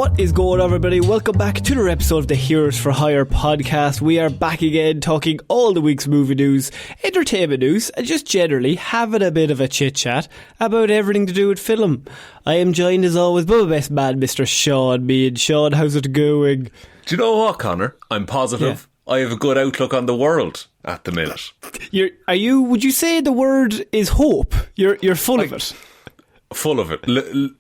What is going on, everybody? Welcome back to another episode of the Heroes for Hire podcast. We are back again talking all the week's movie news, entertainment news, and just generally having a bit of a chit-chat about everything to do with film. I am joined as always by my best man, Mr. Sean Mead. Sean, how's it going? Do you know what, Connor? I'm positive. Yeah. I have a good outlook on the world at the minute. Would you say the word is hope? You're full of it. Full of it.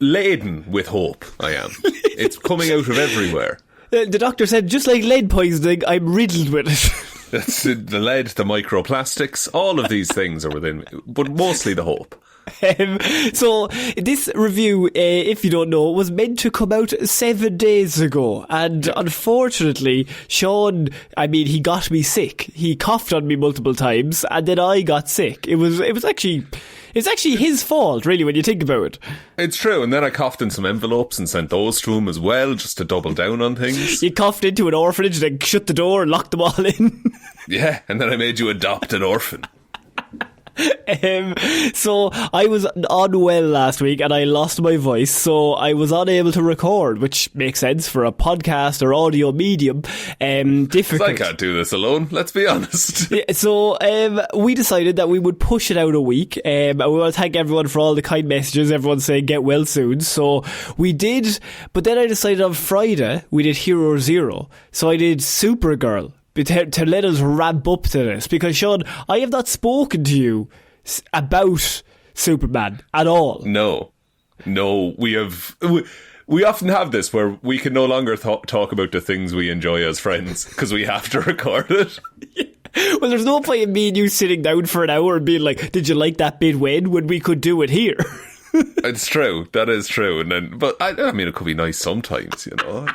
Laden with hope, I am. It's coming out of everywhere. The doctor said, just like lead poisoning, I'm riddled with it. That's the lead, the microplastics, all of these things are within me, but mostly the hope. So this review, if you don't know, was meant to come out 7 days ago, and unfortunately Sean, he got me sick. He coughed on me multiple times and then I got sick. It was actually his fault, really, when you think about it. It's true, and then I coughed in some envelopes and sent those to him as well, just to double down on things. You coughed into an orphanage, then shut the door and locked them all in. Yeah, and then I made you adopt an orphan. So I was unwell last week and I lost my voice, so I was unable to record, which makes sense for a podcast or audio medium. Difficult. I can't do this alone, let's be honest. Yeah, so we decided that we would push it out a week, and we want to thank everyone for all the kind messages, everyone saying get well soon. So we did, but then I decided on Friday we did Hero Zero, so I did Supergirl. To let us ramp up to this, because Sean, I have not spoken to you about Superman at all. No, we often have this where we can no longer talk about the things we enjoy as friends because we have to record it. Well, there's no point in me and you sitting down for an hour and being like, did you like that bit when we could do it here? It's true, that is true. But I mean, it could be nice sometimes, you know.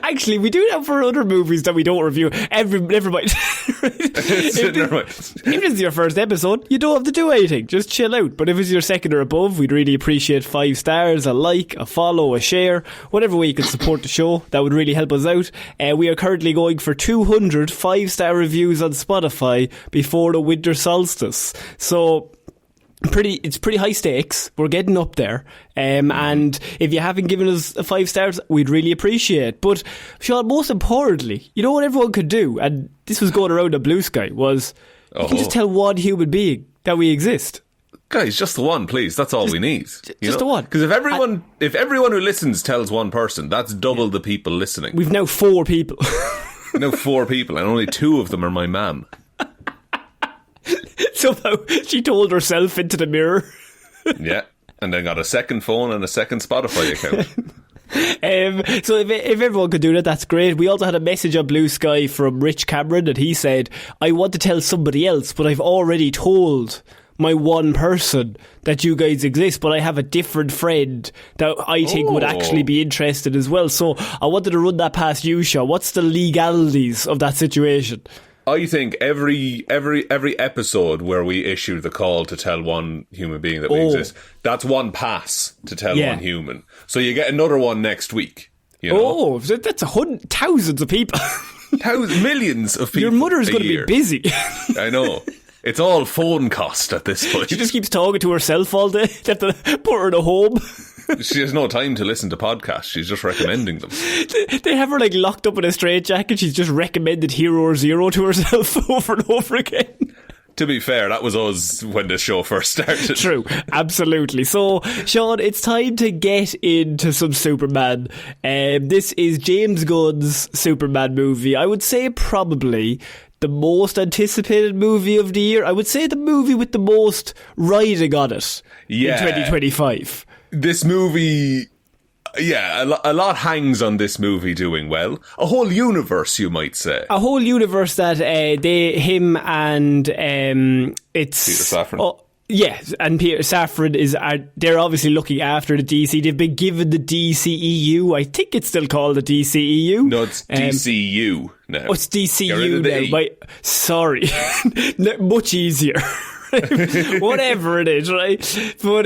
Actually, we do that for other movies that we don't review. Never mind. If this is your first episode, you don't have to do anything. Just chill out. But if it's your second or above, we'd really appreciate 5 stars, a like, a follow, a share, whatever way you can support the show. That would really help us out. We are currently going for 200 5-star reviews on Spotify before the winter solstice. So it's pretty high stakes. We're getting up there, and if you haven't given us 5 stars, we'd really appreciate it. But Sean, most importantly, you know what everyone could do, and this was going around the Blue Sky, was you can just tell one human being that we exist. Guys, just the one, please. That's all we need. Just the one. Because if everyone who listens tells one person, that's double the people listening. We've now 4 people. Now 4 people, and only 2 of them are my mam. Somehow she told herself into the mirror. Yeah, and then got a second phone and a second Spotify account. So if everyone could do that, that's great. We also had a message on Blue Sky from Rich Cameron, and he said, I want to tell somebody else, but I've already told my one person that you guys exist, but I have a different friend that I think would actually be interested as well. So I wanted to run that past you, Sean. What's the legalities of that situation? I think every episode where we issue the call to tell one human being that we exist, that's one pass to tell one human. So you get another one next week. You know? That's thousands of people. Millions of people. Your mother's going to be busy. I know. It's all phone cost at this point. She just keeps talking to herself all day. They have to put her in a home. She has no time to listen to podcasts. She's just recommending them. They have her locked up in a straitjacket. She's just recommended Hero Zero to herself over and over again. To be fair, that was us when this show first started. True, absolutely. So, Sean, it's time to get into some Superman. This is James Gunn's Superman movie. I would say probably the most anticipated movie of the year. I would say the movie with the most riding on it in 2025. This movie, a lot hangs on this movie doing well. A whole universe, you might say. A whole universe that him and it's Peter Safran. Yes, and Peter Safran they're obviously looking after the DC. They've been given the DCEU. I think it's still called the DCEU. No, it's DCU now. Oh, it's DCU now. Sorry. Much easier. Whatever it is, right? But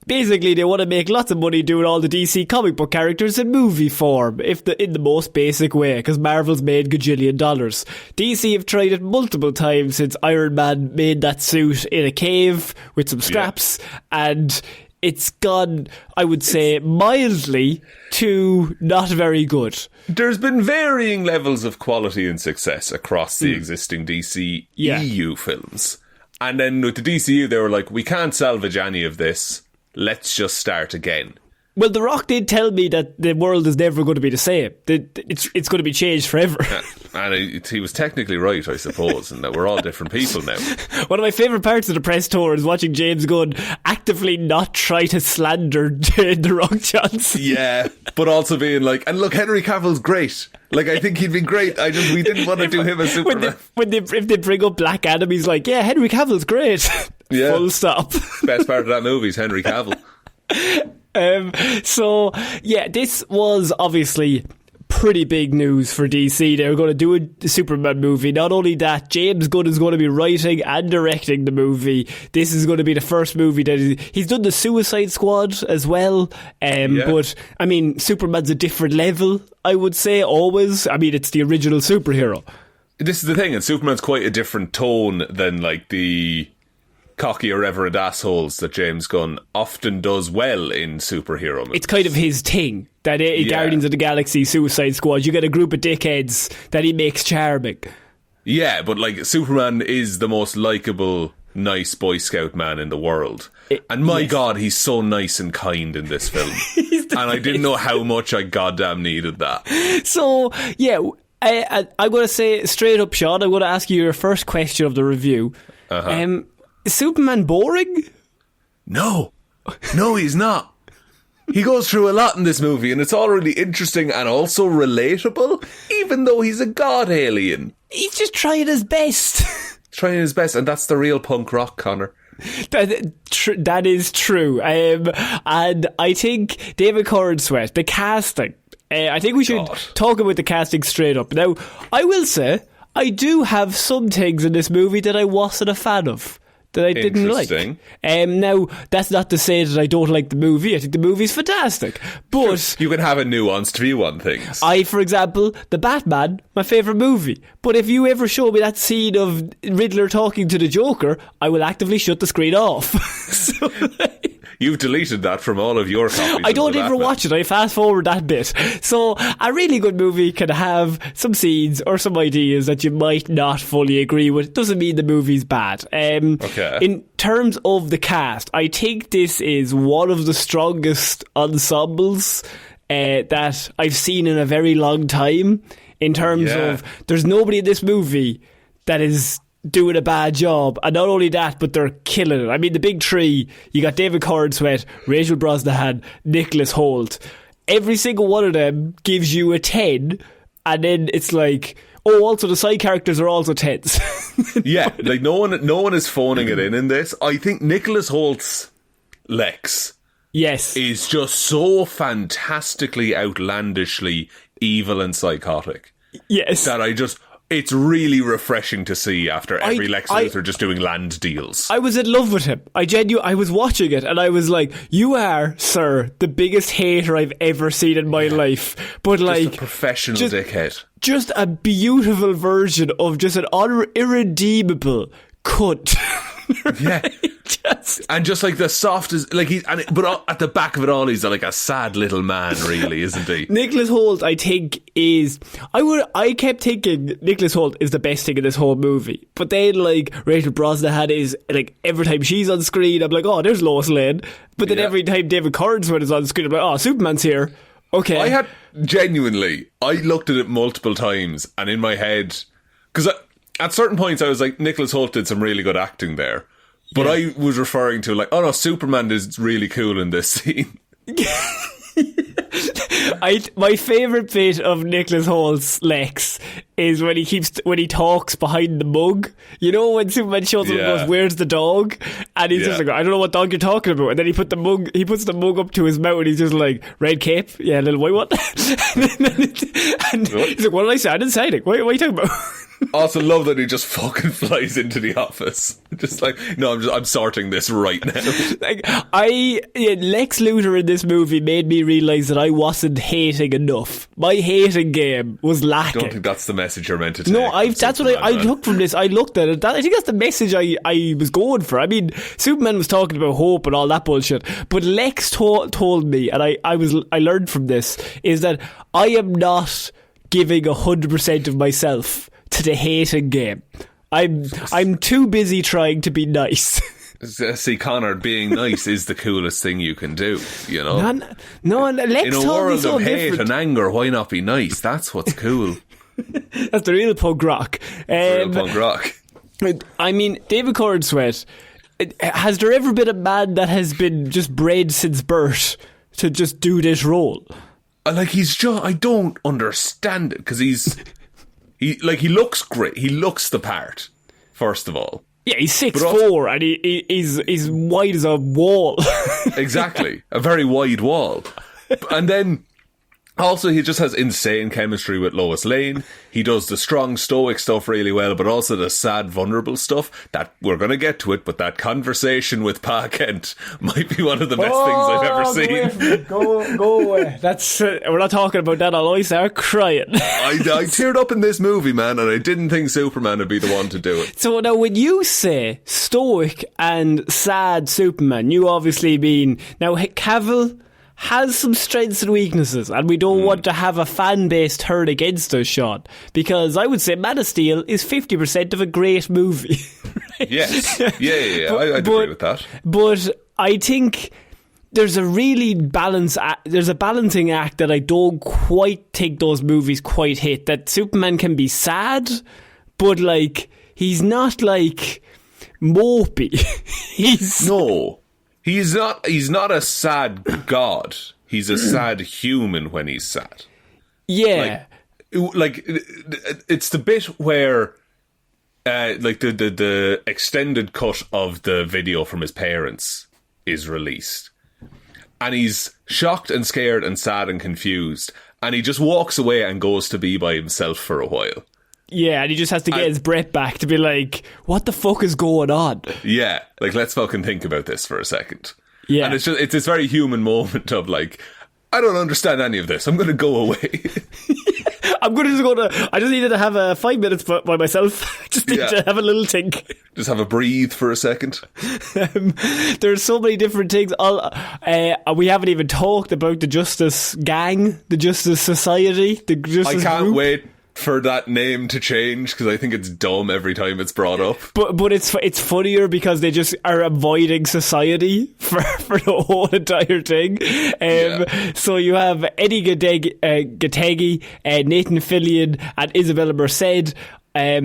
basically they want to make lots of money doing all the DC comic book characters in movie form, in the most basic way, because Marvel's made gajillion dollars. DC have tried it multiple times since Iron Man made that suit in a cave with some scraps, and it's gone, I would say, mildly to not very good. There's been varying levels of quality and success across the existing DC EU films. And then with the DCU, they were like, we can't salvage any of this. Let's just start again. Well, The Rock did tell me that the world is never going to be the same. It's going to be changed forever. And he was technically right, I suppose, and that we're all different people now. One of my favourite parts of the press tour is watching James Gunn actively not try to slander The Rock Johnson. Yeah, but also being like, and look, Henry Cavill's great. Like, I think he'd been great. We didn't want to do him as Superman. If they bring up Black Adam, he's like, yeah, Henry Cavill's great. Yeah. Full stop. Best part of that movie is Henry Cavill. So, yeah, this was obviously pretty big news for DC. They were going to do a Superman movie. Not only that, James Gunn is going to be writing and directing the movie. This is going to be the first movie that he's done the Suicide Squad as well. But, I mean, Superman's a different level, I would say, always. I mean, it's the original superhero. This is the thing, and Superman's quite a different tone than, like, the cocky, irreverent assholes that James Gunn often does well in superhero movies. It's kind of his thing. That Guardians of the Galaxy, Suicide Squad, you get a group of dickheads that he makes charming. Yeah, but like Superman is the most likeable, nice Boy Scout man in the world. And my God, he's so nice and kind in this film. And I didn't know how much I goddamn needed that. So, yeah, I'm going to say straight up, Sean, I'm going to ask you your first question of the review. Is Superman boring? No, he's not. He goes through a lot in this movie, and it's all really interesting and also relatable, even though he's a god alien. He's just trying his best. And that's the real punk rock, Connor. That is true. And I think David Cornsweet, the casting, I think we should talk about the casting straight up. Now, I will say, I do have some things in this movie that I wasn't a fan of, that I didn't like. Now, that's not to say that I don't like the movie. I think the movie's fantastic. But you can have a nuanced view on things. For example, The Batman, my favourite movie. But if you ever show me that scene of Riddler talking to the Joker, I will actively shut the screen off. So, you've deleted that from all of your copies. I don't ever watch it. I fast forward that bit. So a really good movie can have some scenes or some ideas that you might not fully agree with. Doesn't mean the movie's bad. In terms of the cast, I think this is one of the strongest ensembles that I've seen in a very long time. In terms of, there's nobody in this movie that is doing a bad job, and not only that, but they're killing it. I mean, the big three, you got David Cornsweet, Rachel Brosnahan, Nicholas Hoult. Every single one of them gives you a 10, and then it's like, oh, also the side characters are also 10s. Yeah, like no one is phoning it in this. I think Nicholas Holt's Lex is just so fantastically outlandishly evil and psychotic. Yes. That it's really refreshing to see after every Lex Luthor just doing land deals. I was in love with him. I was watching it and I was like, you are, sir, the biggest hater I've ever seen in my life. But just a professional dickhead. Just a beautiful version of just an irredeemable cunt. Yeah. And just like the softest, like but at the back of it all, he's like a sad little man, really, isn't he? Nicholas Hoult, I think, is. I kept thinking Nicholas Hoult is the best thing in this whole movie, but then like Rachel Brosnahan is like every time she's on screen, I'm like, oh, there's Lois Lane. But then every time David Cornsweet is on screen, I'm like, oh, Superman's here. Okay. I looked at it multiple times, and in my head, because at certain points I was like, Nicholas Hoult did some really good acting there. But I was referring to like, oh no, Superman is really cool in this scene. My favourite bit of Nicholas Holt's Lex is when he talks behind the mug. You know, when Superman shows up and goes, "Where's the dog?" And he's just like, "I don't know what dog you're talking about." And then he puts the mug up to his mouth and he's just like, "Red cape, yeah, little white one." and he's like, "What did I say? I didn't say anything. What are you talking about?" Also love that he just fucking flies into the office. Just like, no, I'm sorting this right now. Like, Lex Luthor in this movie made me realise that I wasn't hating enough. My hating game was lacking. I don't think that's the message you're meant to take. No, that's what I took from this. I looked at it. I think that's the message I was going for. I mean, Superman was talking about hope and all that bullshit, but Lex told me, and I learned from this, is that I am not giving 100% of myself to the hating game. I'm too busy trying to be nice. See, Connor, being nice is the coolest thing you can do, you know? No, Lex in a world of hate and anger, why not be nice? That's what's cool. That's the real punk rock. I mean, David Cornsweet, has there ever been a man that has been just bred since birth to just do this role? Like, I don't understand it, because he looks great. He looks the part, first of all. Yeah, he's 6'4", and he's wide as a wall. Exactly, a very wide wall. And then, also, he just has insane chemistry with Lois Lane. He does the strong, stoic stuff really well, but also the sad, vulnerable stuff. That we're going to get to it, but that conversation with Pa Kent might be one of the best things I've ever seen. Go away. That's we're not talking about that. I'll start crying. I teared up in this movie, man, and I didn't think Superman would be the one to do it. So now, when you say stoic and sad Superman, you obviously mean now Cavill has some strengths and weaknesses, and we don't want to have a fan base turn against us, Sean, because I would say Man of Steel is 50% of a great movie. Right? Yes. Yeah. I'd agree with that. But I think there's a really there's a balancing act that I don't quite think those movies quite hit. That Superman can be sad, but like he's not like mopey. He's not a sad god. He's a sad human when he's sad. Yeah. Like it's the bit where like the extended cut of the video from his parents is released. And he's shocked and scared and sad and confused. And he just walks away and goes to be by himself for a while. Yeah, and he just has to get his breath back to be like, what the fuck is going on? Yeah, like, let's fucking think about this for a second. Yeah. And it's this very human moment of like, I don't understand any of this. I'm going to go away. I just needed to have 5 minutes by myself. Just need to have a little think. Just have a breathe for a second. There's so many different things. We haven't even talked about the Justice Gang, the Justice Society, the Justice I can't group. wait for that name to change, because I think it's dumb every time it's brought up. But it's funnier because they just are avoiding society for the whole entire thing. So you have Eddie Gattegi, Nathan Fillion, and Isabella Merced. I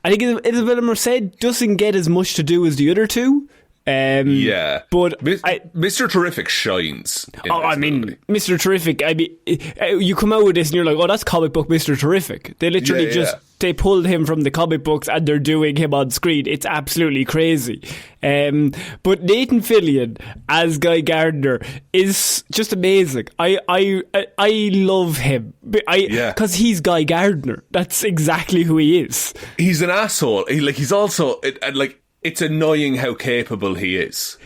think Isabella Merced doesn't get as much to do as the other two. But Mr. Terrific shines. Movie. Mr. Terrific. You come out with this and you're like, oh, that's comic book Mr. Terrific. They literally they pulled him from the comic books and they're doing him on screen. It's absolutely crazy. But Nathan Fillion as Guy Gardner is just amazing. I love him because he's Guy Gardner. That's exactly who he is. He's an asshole. He's also it's annoying how capable he is.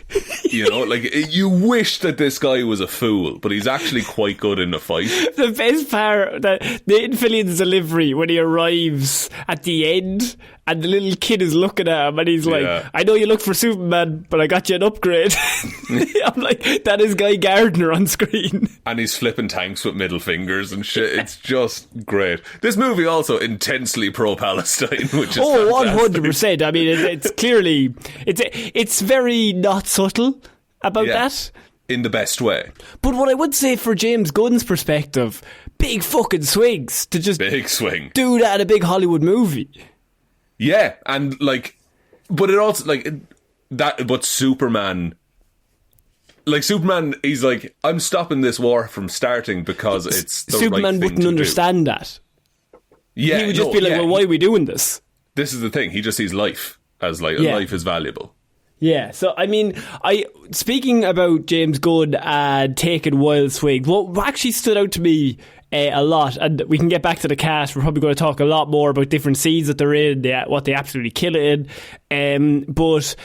You know, like, you wish that this guy was a fool, but he's actually quite good in a fight. The best part, that Nathan Fillion's delivery when he arrives at the end and the little kid is looking at him and he's like, I know you look for Superman, but I got you an upgrade. I'm like, that is Guy Gardner on screen. And he's flipping tanks with middle fingers and shit. It's just great. This movie also intensely pro-Palestine, which is fantastic. 100%. I mean, it's clearly, it's very not subtle about that. In the best way. But what I would say for James Gunn's perspective, big fucking swings to just big swing. Do that in a big Hollywood movie. Yeah, and but it also but Superman, he's like, I'm stopping this war from starting because it's the Superman right thing wouldn't to understand do. that. Yeah, he would just be like, well, why are we doing this? This is the thing. He just sees life as life is valuable. Yeah, so I mean, speaking about James Gunn and taking wild swings, what actually stood out to me a lot, and we can get back to the cast. We're probably going to talk a lot more about different scenes that they're in, what they absolutely kill it in. But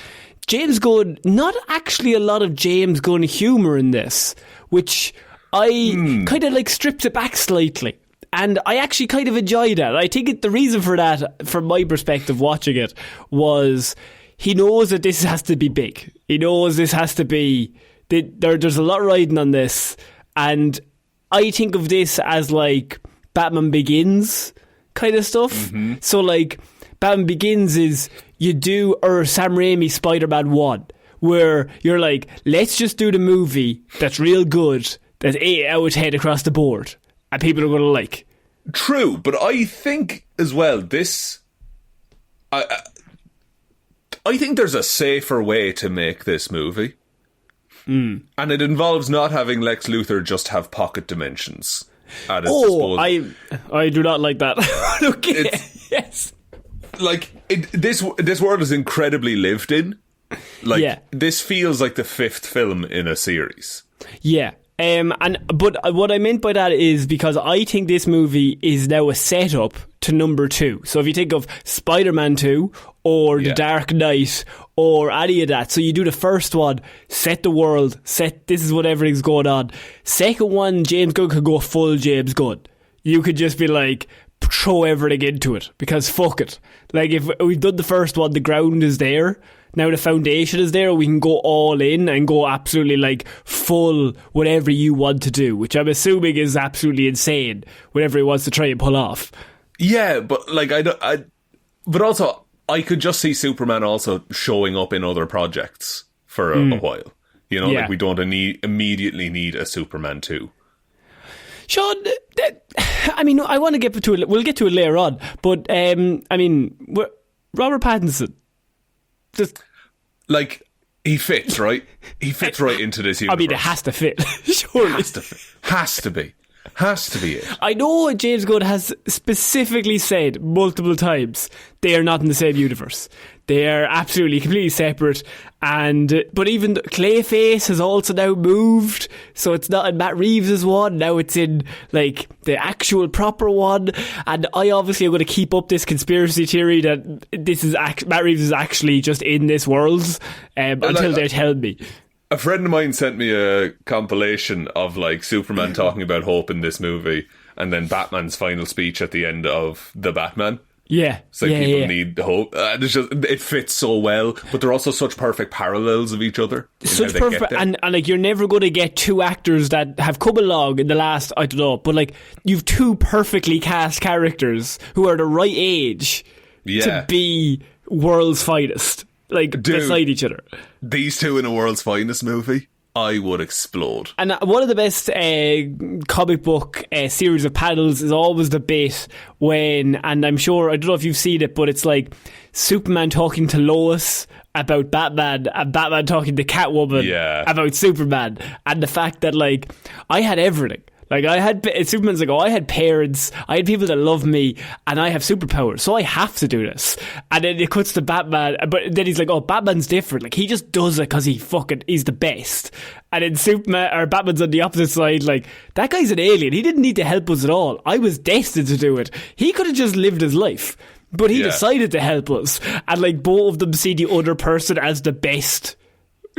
James Gunn, not actually a lot of James Gunn humour in this, which I kind of like stripped it back slightly. And I actually kind of enjoyed that. I think the reason for that, from my perspective watching it, was he knows that this has to be big. He knows this has to be... There's a lot riding on this. And I think of this as like Batman Begins kind of stuff. Mm-hmm. So like Batman Begins is you do Sam Raimi's Spider-Man 1, where you're like, let's just do the movie that's real good, that's 8 out of 10 across the board, and people are going to like. True, but I think as well this... I think there's a safer way to make this movie. And it involves not having Lex Luthor just have pocket dimensions at his disposal. I do not like that. Okay. Yes. Like, this world is incredibly lived in. Like, this feels like the 5th film in a series. Yeah. But what I meant by that is because I think this movie is now a setup to number 2. So if you think of Spider-Man 2 or The Dark Knight or any of that, so you do the first one, set the world, this is what everything's going on. Second one, James Gunn could go full James Gunn. You could just be like, throw everything into it, because fuck it. Like, if we've done the first one, the ground is there. Now the foundation is there, we can go all in and go absolutely like full whatever you want to do, which I'm assuming is absolutely insane, whatever he wants to try and pull off. Yeah, but like but also I could just see Superman also showing up in other projects for a while. You know, like we don't immediately need a Superman 2. Sean, I mean, I want to get to it. We'll get to it later on, but I mean, Robert Pattinson. Like, he fits, right? He fits right into this universe. I mean, it has to fit. Surely. Has to be it. I know James Gunn has specifically said multiple times they are not in the same universe. They are absolutely completely separate. But even Clayface has also now moved, so it's not in Matt Reeves' one. Now it's in like the actual proper one. And I obviously am going to keep up this conspiracy theory that this is Matt Reeves is actually just in this world until they tell me. A friend of mine sent me a compilation of like Superman talking about hope in this movie, and then Batman's final speech at the end of The Batman. Yeah. It's like people need hope. It fits so well, but they're also such perfect parallels of each other. Such perfect, and like you're never going to get 2 actors that have come along in the last, I don't know, but like you've 2 perfectly cast characters who are the right age to be world's finest. Like, beside each other. These 2 in a World's Finest movie, I would explode. And one of the best comic book series of panels is always the bit when, and I'm sure, I don't know if you've seen it, but it's like Superman talking to Lois about Batman and Batman talking to Catwoman about Superman. And the fact that, like, I had everything. Like, Superman's like, I had parents, I had people that love me, and I have superpowers, so I have to do this. And then it cuts to Batman, but then he's like, Batman's different. Like, he just does it because he's the best. And then Batman's on the opposite side, like, that guy's an alien. He didn't need to help us at all. I was destined to do it. He could have just lived his life, but he decided to help us. And, like, both of them see the other person as the best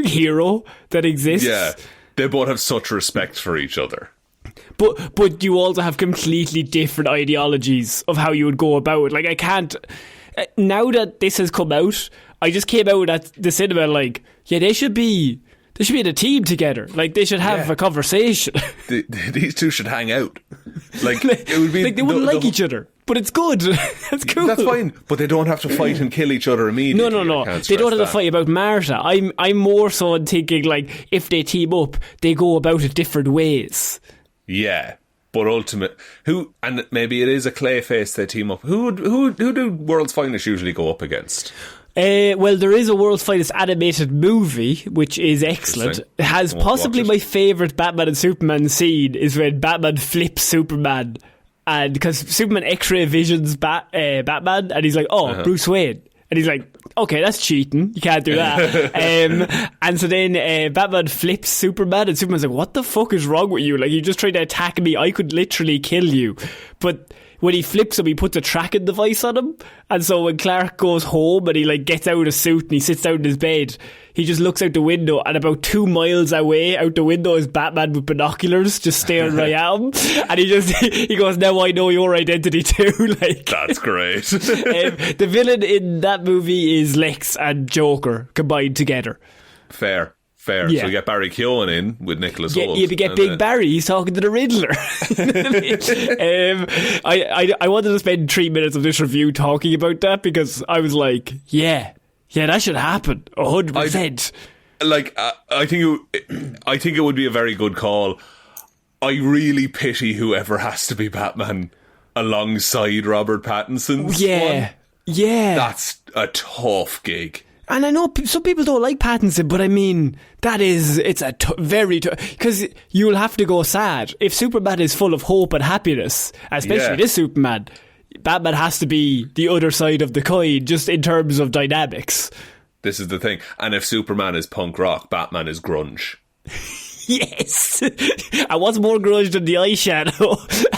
hero that exists. Yeah, they both have such respect for each other. But you also have completely different ideologies of how you would go about it. Like, I can't... Now that this has come out, I just came out at the cinema like, they should be in a team together. Like, they should have a conversation. These 2 should hang out. Like, it would be... Like, they wouldn't like each other. But it's good. That's cool. That's fine. But they don't have to fight and kill each other immediately. No. They don't have to fight about Martha. I'm more so thinking, like, if they team up, they go about it different ways. Yeah, but and maybe it is a Clayface they team up. Who do World's Finest usually go up against? Well, there is a World's Finest animated movie, which is excellent. It has possibly my favourite Batman and Superman scene is when Batman flips Superman, and because Superman X-ray visions Batman, and he's like, Bruce Wayne. And he's like, okay, that's cheating. You can't do that. And so then Batman flips Superman, and Superman's like, what the fuck is wrong with you? Like, you just tried to attack me. I could literally kill you. But when he flips him, he puts a tracking device on him. And so when Clarke goes home and he like gets out of a suit and he sits down in his bed, he just looks out the window, and about 2 miles away out the window is Batman with binoculars just staring right at him. And he goes, now I know your identity too. Like, that's great. The villain in that movie is Lex and Joker combined together. Fair. Yeah. So we get Barry Keoghan in with Nicholas Hoult. Yeah, you get Big Barry. He's talking to the Riddler. I wanted to spend 3 minutes of this review talking about that because I was like, yeah, that should happen 100%. I think it would be a very good call. I really pity whoever has to be Batman alongside Robert Pattinson's one. Yeah. That's a tough gig. And I know some people don't like Pattinson, but I mean, it's a very tough, because you'll have to go sad. If Superman is full of hope and happiness, especially this Superman, Batman has to be the other side of the coin, just in terms of dynamics. This is the thing. And if Superman is punk rock, Batman is grunge. Yes. And what's more grunge than the eyeshadow?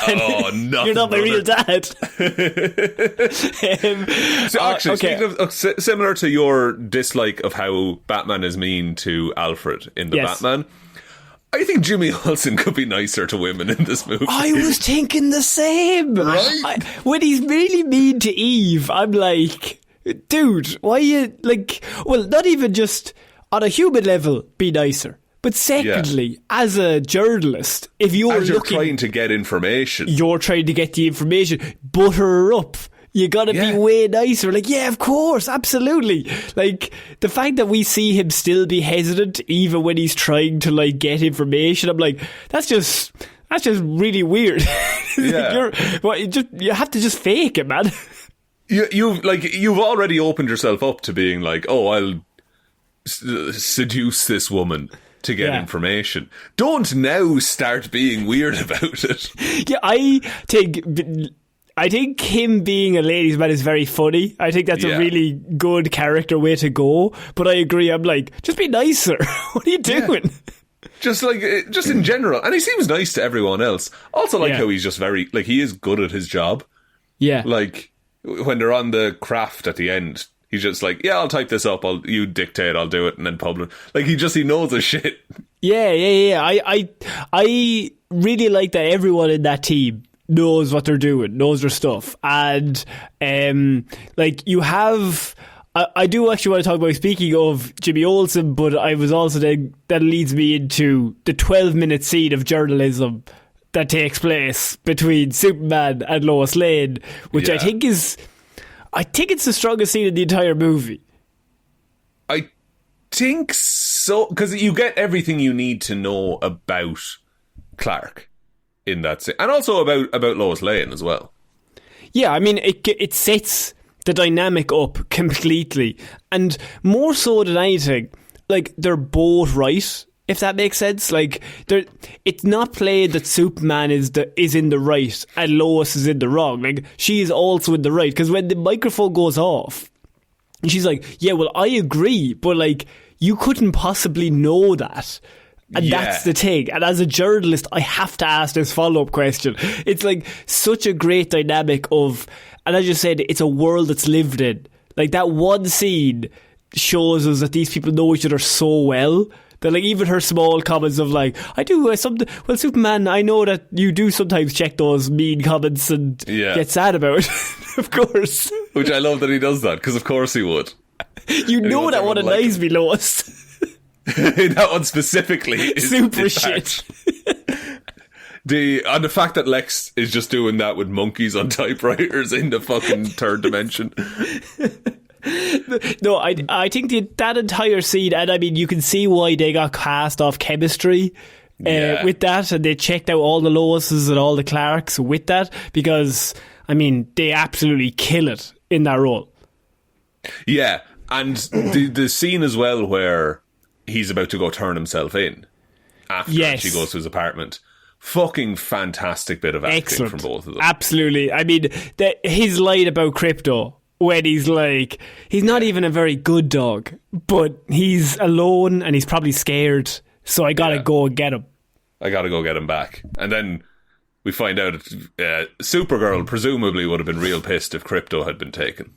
Oh, no. You're not my real dad. So actually, speaking of, similar to your dislike of how Batman is mean to Alfred in the Batman, I think Jimmy Olsen could be nicer to women in this movie. I was thinking the same. Right? When he's really mean to Eve, I'm like, dude, why you, like, well, not even just on a human level, be nicer. But secondly, as a journalist, if you're trying to get information, you're trying to get the information, butter her up. You gotta be way nicer. Like, yeah, of course, absolutely. Like, the fact that we see him still be hesitant, even when he's trying to like get information, I'm like, that's just really weird. Yeah. You have to just fake it, man. You've already opened yourself up to being like, oh, I'll seduce this woman to get information. Don't now start being weird about it. Yeah, I think him being a ladies' man is very funny. I think that's a really good character way to go. But I agree, I'm like, just be nicer. What are you doing? Just in general. And he seems nice to everyone else. Also how he's just very, like, he is good at his job. Yeah. Like, when they're on the craft at the end, he's just like, yeah, I'll type this up, you dictate, I'll do it, and then publish. Like, he knows his shit. Yeah. I really like that everyone in that team knows what they're doing, knows their stuff. And, you have... I do actually want to talk about, speaking of Jimmy Olsen, but I was also that leads me into the 12-minute scene of journalism that takes place between Superman and Lois Lane, which I think it's the strongest scene in the entire movie. I think so, because you get everything you need to know about Clarke in that scene, and also about Lois Lane as well. Yeah, I mean, it sets the dynamic up completely, and more so than anything, like, they're both right, if that makes sense. Like, it's not played that Superman is in the right and Lois is in the wrong. Like, she is also in the right, because when the microphone goes off, she's like, yeah, well, I agree, but like, you couldn't possibly know that. And that's the thing. And as a journalist, I have to ask this follow-up question. It's like such a great dynamic of, and as you said, it's a world that's lived in. Like, that one scene shows us that these people know each other so well that, like, even her small comments of like, well, Superman, I know that you do sometimes check those mean comments and get sad about it. Of course. Which I love that he does that, because of course he would. You know that one annoys me, Lois. That one specifically is super shit. And the fact that Lex is just doing that with monkeys on typewriters in the fucking third dimension. No, I think that entire scene, and I mean, you can see why they got cast off chemistry with that, and they checked out all the Loises and all the Clarkes with that, because, I mean, they absolutely kill it in that role. Yeah, and the scene as well where he's about to go turn himself in after she goes to his apartment. Fucking fantastic bit of acting from both of them. Absolutely. I mean, his line about crypto when he's like, he's not even a very good dog, but he's alone and he's probably scared, so I gotta go and get him. I gotta go get him back. And then we find out Supergirl presumably would have been real pissed if Krypto had been taken.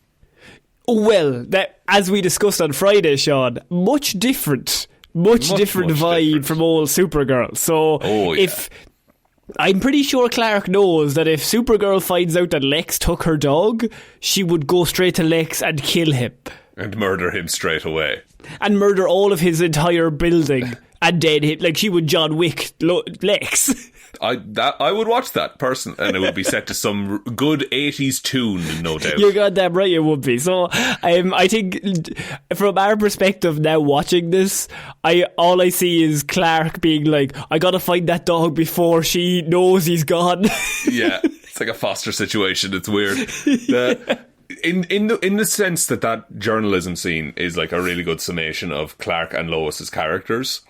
Well, that, as we discussed on Friday, Sean, much different vibe from old Supergirl. So if I'm pretty sure Clarke knows that if Supergirl finds out that Lex took her dog, she would go straight to Lex and kill him. And murder him straight away. And murder all of his entire building. And then him, like she would John Wick Lex. I would watch that person, and it would be set to some good 80s tune, no doubt. You're goddamn right, it would be. So I think from our perspective now watching this, all I see is Clarke being like, I gotta find that dog before she knows he's gone. Yeah, it's like a foster situation. It's weird. In the sense that journalism scene is like a really good summation of Clarke and Lois's characters.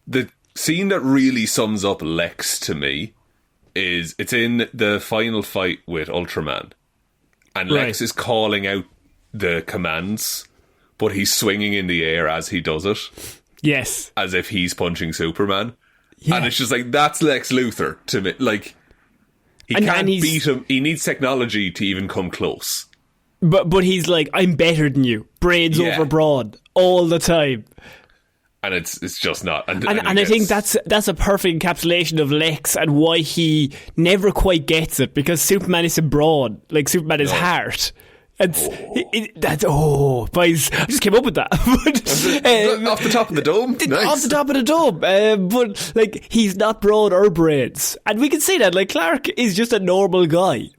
The scene that really sums up Lex to me is it's in the final fight with Ultraman, and Lex is calling out the commands, but he's swinging in the air as he does it. Yes, as if he's punching Superman. Yeah. And it's just like, that's Lex Luthor to me. Like, he can't beat him. He needs technology to even come close. But he's like, I'm better than you. Braids over broad all the time. And it's just not. And I think that's a perfect encapsulation of Lex and why he never quite gets it, because Superman isn't broad, like Superman is heart. And boys, I just came up with that. But, off the top of the dome? Nice. Off the top of the dome. But like, he's not broad or braids. And we can say that, like, Clarke is just a normal guy.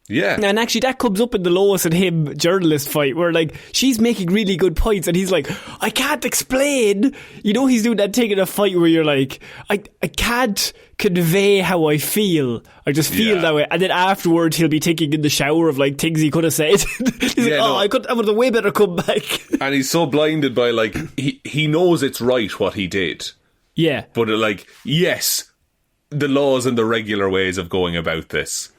Yeah. And actually that comes up in the Lois and him journalist fight where like she's making really good points and he's like, I can't explain. You know, he's doing that thing in a fight where you're like, I can't convey how I feel. I just feel that way. And then afterwards he'll be thinking in the shower of like things he could have said. He's like, I would have way better come back. And he's so blinded by like, he knows it's right what he did. Yeah. But like, yes, the laws and the regular ways of going about this,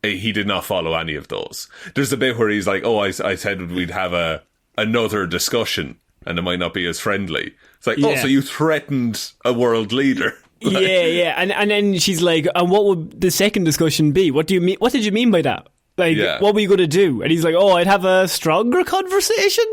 he did not follow any of those. There's a bit where he's like, I said we'd have another discussion and it might not be as friendly. It's like, so you threatened a world leader. Like, yeah. And then she's like, and what would the second discussion be? What do you mean? What did you mean by that? Like, what were you going to do? And he's like, I'd have a stronger conversation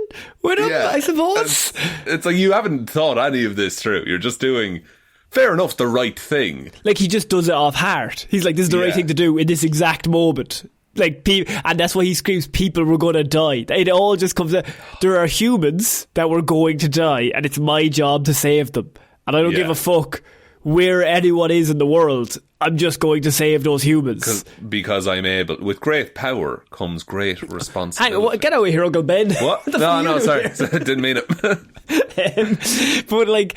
with him, I suppose. It's like, you haven't thought any of this through. You're just doing... fair enough, the right thing. Like, he just does it off heart. He's like, this is the right thing to do in this exact moment. Like, and that's why he screams, people were going to die. It all just comes out. There are humans that were going to die, and it's my job to save them. And I don't give a fuck where anyone is in the world. I'm just going to save those humans. Because I'm able. With great power comes great responsibility. Get away here, Uncle Ben. What? No, sorry. Didn't mean it. But, like,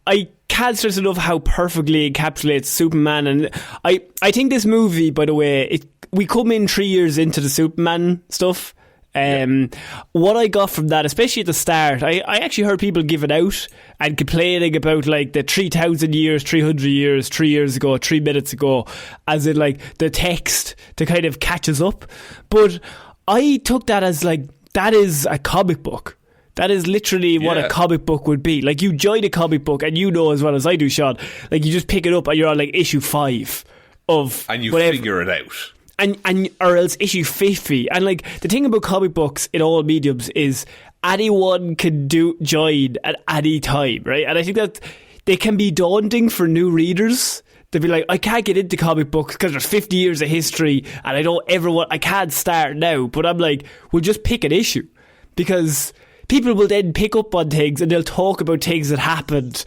I can't stress enough how perfectly it encapsulates Superman. And I think this movie, by the way, we come in 3 years into the Superman stuff. What I got from that, especially at the start, I actually heard people giving out and complaining about like the 3,000 years, 300 years, 3 years ago, 3 minutes ago, as in like the text to kind of catches up. But I took that as like, that is a comic book. That is literally what a comic book would be. Like, you join a comic book, and you know as well as I do, Sean, like, you just pick it up and you're on like issue 5 of and you whatever. Figure it out. And or else issue 50. And like, the thing about comic books in all mediums is anyone can join at any time, right? And I think that they can be daunting for new readers. They'd be like, I can't get into comic books because there's 50 years of history and I can't start now. But I'm like, we'll just pick an issue, because people will then pick up on things and they'll talk about things that happened,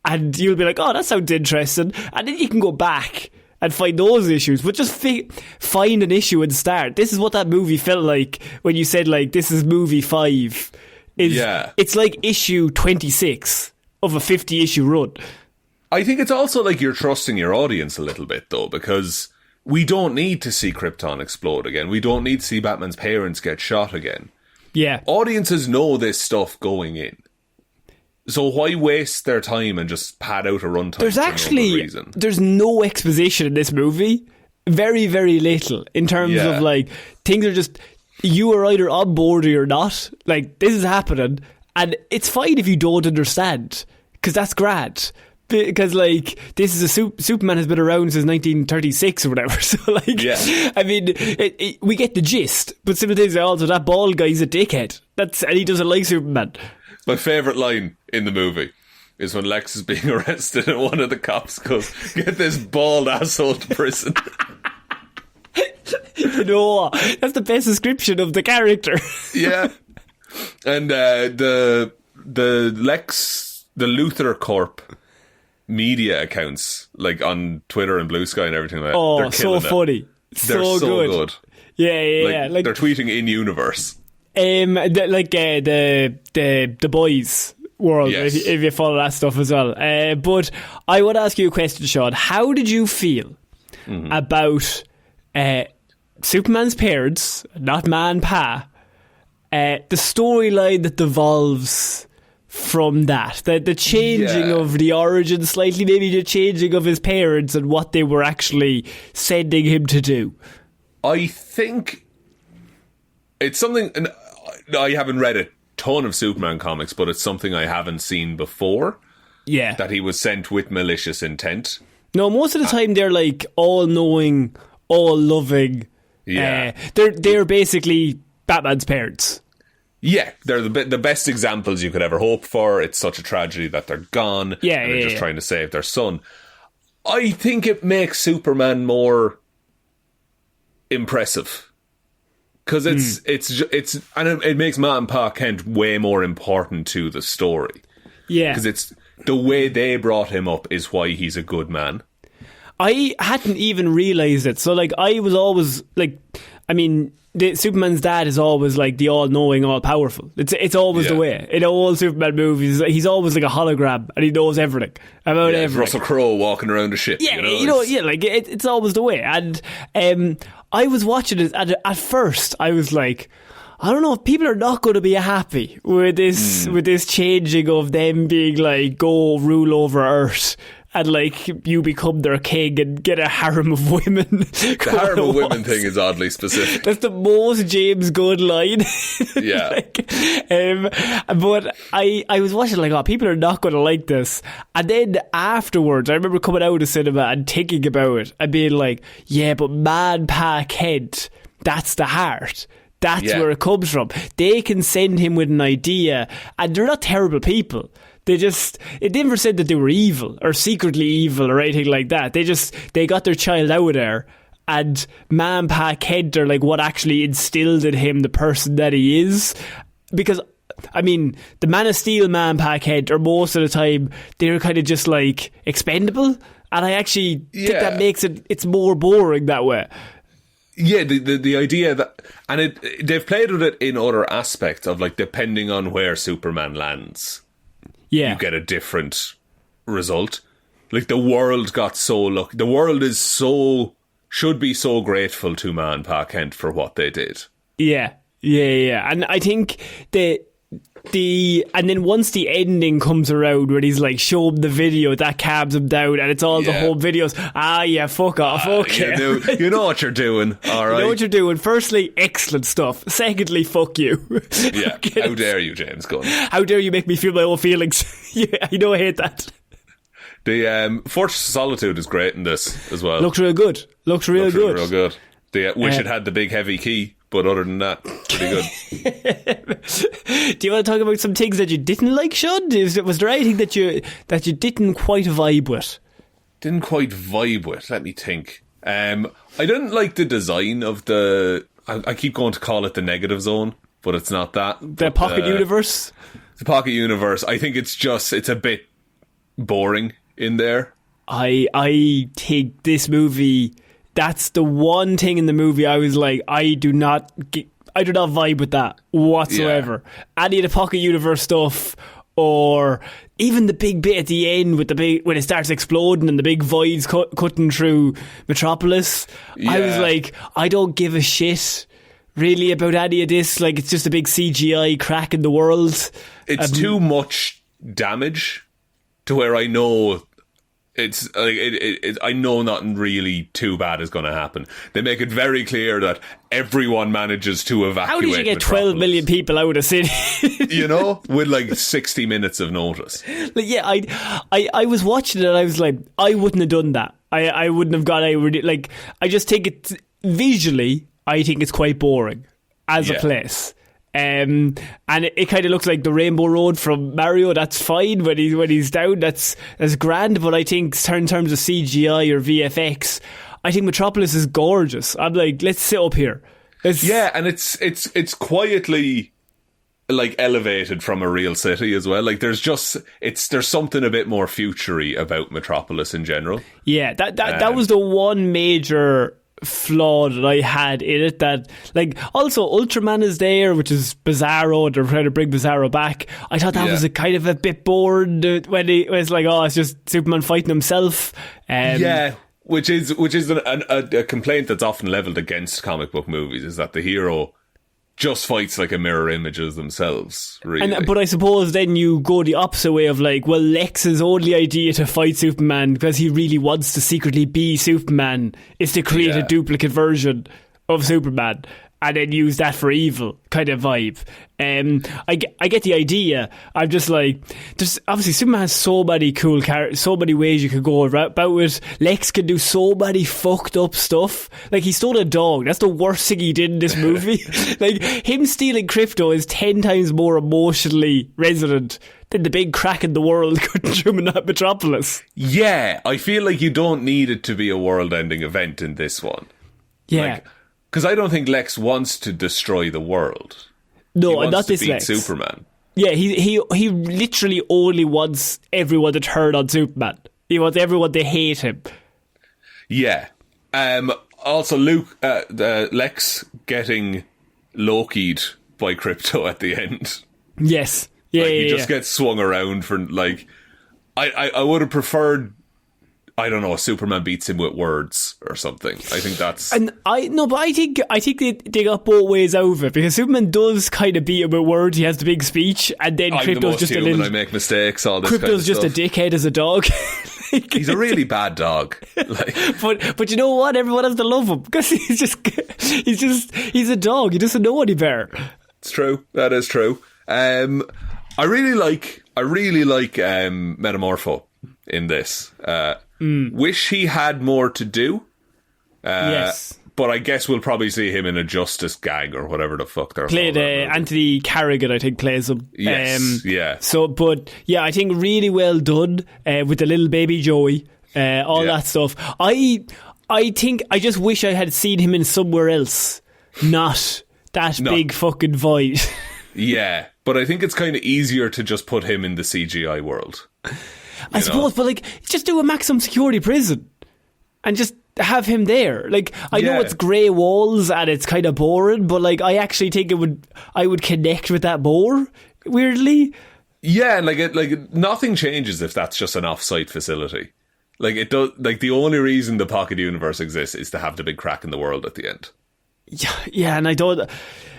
and you'll be like, that sounds interesting, and then you can go back and find those issues. But just find an issue and start. This is what that movie felt like when you said like, this is movie 5. It's like issue 26 of a 50 issue run. I think it's also like you're trusting your audience a little bit though, because we don't need to see Krypton explode again. We don't need to see Batman's parents get shot again. Yeah. Audiences know this stuff going in. So why waste their time and just pad out a runtime? There's no exposition in this movie. Very, very little in terms of like, things are just, you are either on board or you're not. Like, this is happening, and it's fine if you don't understand, because that's grand. Because, like, this is Superman has been around since 1936 or whatever. So, like, I mean, we get the gist. But simultaneously, also, that bald guy's a dickhead. And he doesn't like Superman. My favourite line in the movie is when Lex is being arrested and one of the cops goes, "Get this bald asshole to prison." You know, that's the best description of the character. Yeah. And the Luthor Corp media accounts, like on Twitter and Blue Sky and everything like that. Oh, they're so funny. They're so good. Yeah. Like, they're tweeting in universe. The boys world, yes. if you follow that stuff as well. But I want to ask you a question, Sean. How did you feel about Superman's parents, not Man Pa, the storyline that devolves from that, the changing of the origin slightly, maybe the changing of his parents and what they were actually sending him to do? I think it's something, and I haven't read a ton of Superman comics, but it's something I haven't seen before. Yeah. That he was sent with malicious intent. No, most of the time they're like all-knowing, all-loving. Yeah. They're basically Batman's parents. Yeah, they're the best examples you could ever hope for. It's such a tragedy that they're gone. Yeah, and they're just trying to save their son. I think it makes Superman more impressive. Because it's and it makes Matt and Pa Kent way more important to the story. Yeah. Because it's the way they brought him up is why he's a good man. I hadn't even realised it. So, like, I was always, like, I mean, Superman's dad is always, like, the all-knowing, all-powerful. It's always the way. In all Superman movies, he's always, like, a hologram, and he knows everything about everything. Russell Crowe walking around a ship, yeah, it's always the way. And I was watching it, and at first, I was like, I don't know if people are not going to be happy with this changing of them being like, go rule over Earth. And, like, you become their king and get a harem of women. The harem of women thing is oddly specific. That's the most James Gunn line. Yeah. But I was watching, like, oh, people are not going to like this. And then afterwards, I remember coming out of the cinema and thinking about it and being like, yeah, but Man Pa Kent, that's the heart. That's where it comes from. They can send him with an idea, and they're not terrible people. It never said that they were evil or secretly evil or anything like that. They got their child out of there, and Man Pa Kent are like what actually instilled in him the person that he is. Because, I mean, the Man of Steel Man Pa Kent are most of the time, they're kind of just like expendable. And I actually think that makes it's more boring that way. Yeah, the idea that, and they've played with it in other aspects of, like, depending on where Superman lands. Yeah. You get a different result. Like, the world got so lucky. The world should be so grateful to Man Pa Kent for what they did. Yeah. And I think and then once the ending comes around where he's like, show him the video, that calms him down, and it's all the home videos. Fuck off, okay. You know what you're doing, alright. You know what you're doing. Firstly, excellent stuff. Secondly, fuck you. Yeah, how dare you, James Gunn. How dare you make me feel my own feelings. I know I hate that. The Fortress of Solitude is great in this as well. Looks real good. Looks real good. Wish it had the big heavy key. But other than that, pretty good. Do you want to talk about some things that you didn't like, Sean? Was there anything that you didn't quite vibe with? Didn't quite vibe with? Let me think. I didn't like the design of I keep going to call it the negative zone, but it's not that. The pocket universe? The pocket universe. I think it's a bit boring in there. I think this movie... That's the one thing in the movie I was like, I do not vibe with that whatsoever. Yeah. Any of the pocket universe stuff, or even the big bit at the end with when it starts exploding and the big voids cutting through Metropolis. Yeah. I was like, I don't give a shit really about any of this. Like, it's just a big CGI crack in the world. It's too much damage to where I know It's like I know nothing really too bad is going to happen. They make it very clear that everyone manages to evacuate. How did you get 12 million people out of the city? You know, with like 60 minutes of notice. Like, yeah, I was watching it and I was like, I wouldn't have done that. I wouldn't have gone. I just think it visually. I think it's quite boring as a place. And it kind of looks like the Rainbow Road from Mario. That's fine when he's down. That's grand. But I think in terms of CGI or VFX, I think Metropolis is gorgeous. I'm like, let's sit up here. And it's quietly like elevated from a real city as well. Like there's something a bit more futury about Metropolis in general. Yeah, that was the one major flaw that I had in it. That, like, also Ultraman is there, which is Bizarro. They're trying to bring Bizarro back. I thought that was a kind of a bit bored when it was like, oh, it's just Superman fighting himself. Which is a complaint that's often levelled against comic book movies, is that the hero just fights like a mirror image of themselves, really. But I suppose then you go the opposite way of like, well, Lex's only idea to fight Superman, because he really wants to secretly be Superman, is to create a duplicate version of Superman and then use that for evil kind of vibe. I get the idea. I'm just like, there's obviously Superman has so many cool characters, so many ways you could go about it. Lex can do so many fucked up stuff. Like, he stole a dog. That's the worst thing he did in this movie. Like, him stealing crypto is 10 times more emotionally resonant than the big crack in the world couldn't through Metropolis. Yeah, I feel like you don't need it to be a world-ending event in this one. Yeah. Because I don't think Lex wants to destroy the world. No, and not this Lex. Superman. Yeah, he literally only wants everyone to turn on Superman. He wants everyone to hate him. Yeah. Also, Lex getting Loki'd by Crypto at the end. Yes. Yeah, he just gets swung around for, like... I would have preferred... I don't know, Superman beats him with words or something. I think that's... I think they got both ways out of it, because Superman does kind of beat him with words. He has the big speech, and then Crypto's just human, a little... I make mistakes, all this Crypto's kind of just stuff. a dickhead as a dog. He's a really bad dog. Like, but you know what? Everyone has to love him, because he's a dog. He doesn't know any better. It's true. That is true. I really like Metamorpho in this. Wish he had more to do. Yes. But I guess we'll probably see him in a Justice gang or whatever the fuck they're played. Anthony Carrigan, I think, plays him. Yes, yeah. So, but yeah, I think really well done with the little baby Joey, all that stuff. I think I just wish I had seen him in somewhere else, not that big fucking void. Yeah, but I think it's kind of easier to just put him in the CGI world. I suppose, but like, just do a maximum security prison and just have him there. Like, I know it's grey walls and it's kind of boring, but like, I actually think I would connect with that more, weirdly. Yeah, like nothing changes if that's just an off-site facility. Like, it does. Like, the only reason the Pocket Universe exists is to have the big crack in the world at the end. Yeah, and I don't.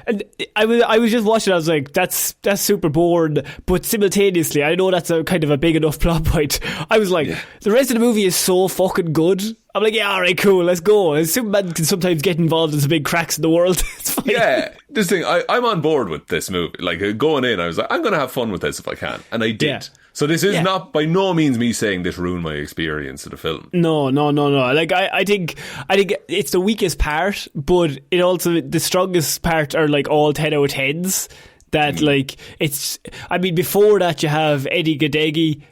And I was just watching. I was like, that's super bored. But simultaneously, I know that's a kind of a big enough plot point. I was like, the rest of the movie is so fucking good. I'm like, yeah, all right, cool, let's go. And Superman can sometimes get involved in some big cracks in the world. It's fine. Yeah, this thing, I'm on board with this movie. Like, going in, I was like, I'm going to have fun with this if I can, and I did. Yeah. So this is not by no means me saying this ruined my experience of the film. No. Like, I think it's the weakest part, but it also, the strongest part are like all 10 out of 10s. That like, it's, I mean, before that you have Eddie Gadegi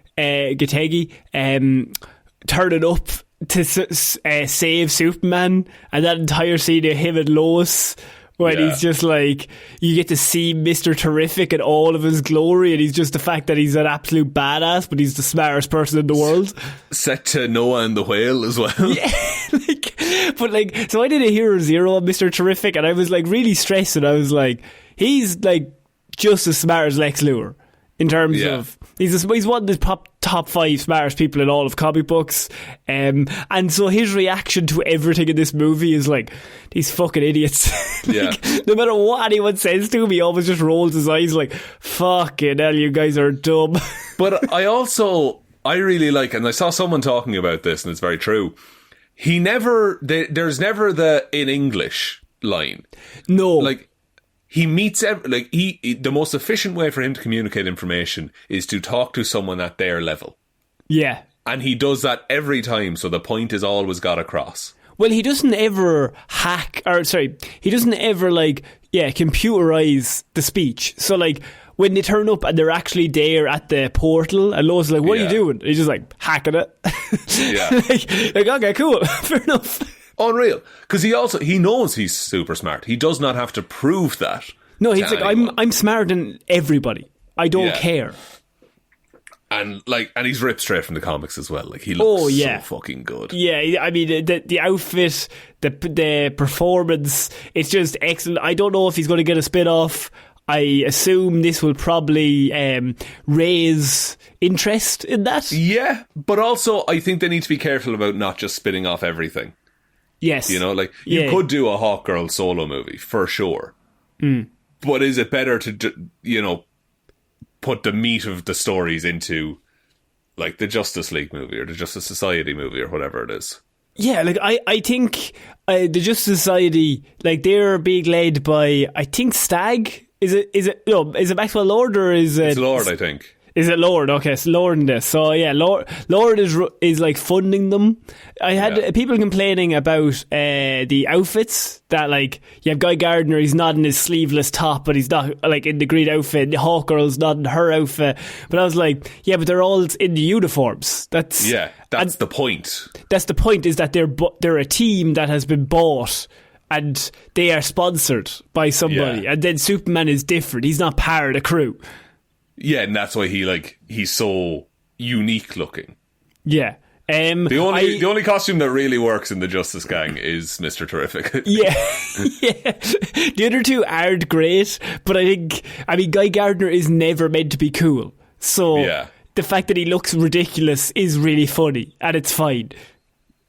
turning up to save Superman, and that entire scene of him and Lois, when he's just like, you get to see Mr. Terrific in all of his glory, and he's just the fact that he's an absolute badass, but he's the smartest person in the world. Set to Noah and the Whale as well. Yeah, so I did a Hero Zero on Mr. Terrific, and I was like really stressed, and I was like, he's like just as smart as Lex Luthor. In terms of, he's one of the top 5 smartest people in all of comic books. And so his reaction to everything in this movie is like, these fucking idiots. No matter what anyone says to him, he always just rolls his eyes like, fucking hell, you guys are dumb. But I also I really like, and I saw someone talking about this, and it's very true. There's never the in English line. No. Like, he meets, the most efficient way for him to communicate information is to talk to someone at their level. Yeah. And he does that every time, so the point is always got across. Well, he doesn't ever he doesn't ever, computerize the speech. So, like, when they turn up and they're actually there at the portal, and Lois is like, what are you doing? And he's just like, hacking it. Yeah. like, okay, cool, fair enough. Unreal. Because he knows he's super smart. He does not have to prove that. No, he's like, I'm smarter than everybody. I don't care. And he's ripped straight from the comics as well. Like, he looks so fucking good. Yeah, I mean, the outfit, the performance, it's just excellent. I don't know if he's going to get a spin-off. I assume this will probably raise interest in that. Yeah, but also I think they need to be careful about not just spinning off everything. Yes. You know, like, you could do a Hawkgirl solo movie, for sure. Mm. But is it better to, put the meat of the stories into, like, the Justice League movie or the Justice Society movie or whatever it is? Yeah, like, I think the Justice Society, like, they're being led by, I think, Stag. Is it Maxwell Lord or is it... It's Lord, I think. Is it Lord? Okay, it's Lord in this. So yeah, Lord is like funding them. I had people complaining about the outfits, that like you have Guy Gardner, he's not in his sleeveless top, but he's not like in the green outfit. The Hawkgirl's not in her outfit. But I was like, yeah, but they're all in the uniforms. That's the point. That's the point, is that they're a team that has been bought and they are sponsored by somebody. And then Superman is different. He's not part of the crew. Yeah, and that's why he's so unique looking. Yeah. The only costume that really works in the Justice Gang is Mr. Terrific. Yeah. The other two aren't great, but I mean, Guy Gardner is never meant to be cool. So the fact that he looks ridiculous is really funny, and it's fine.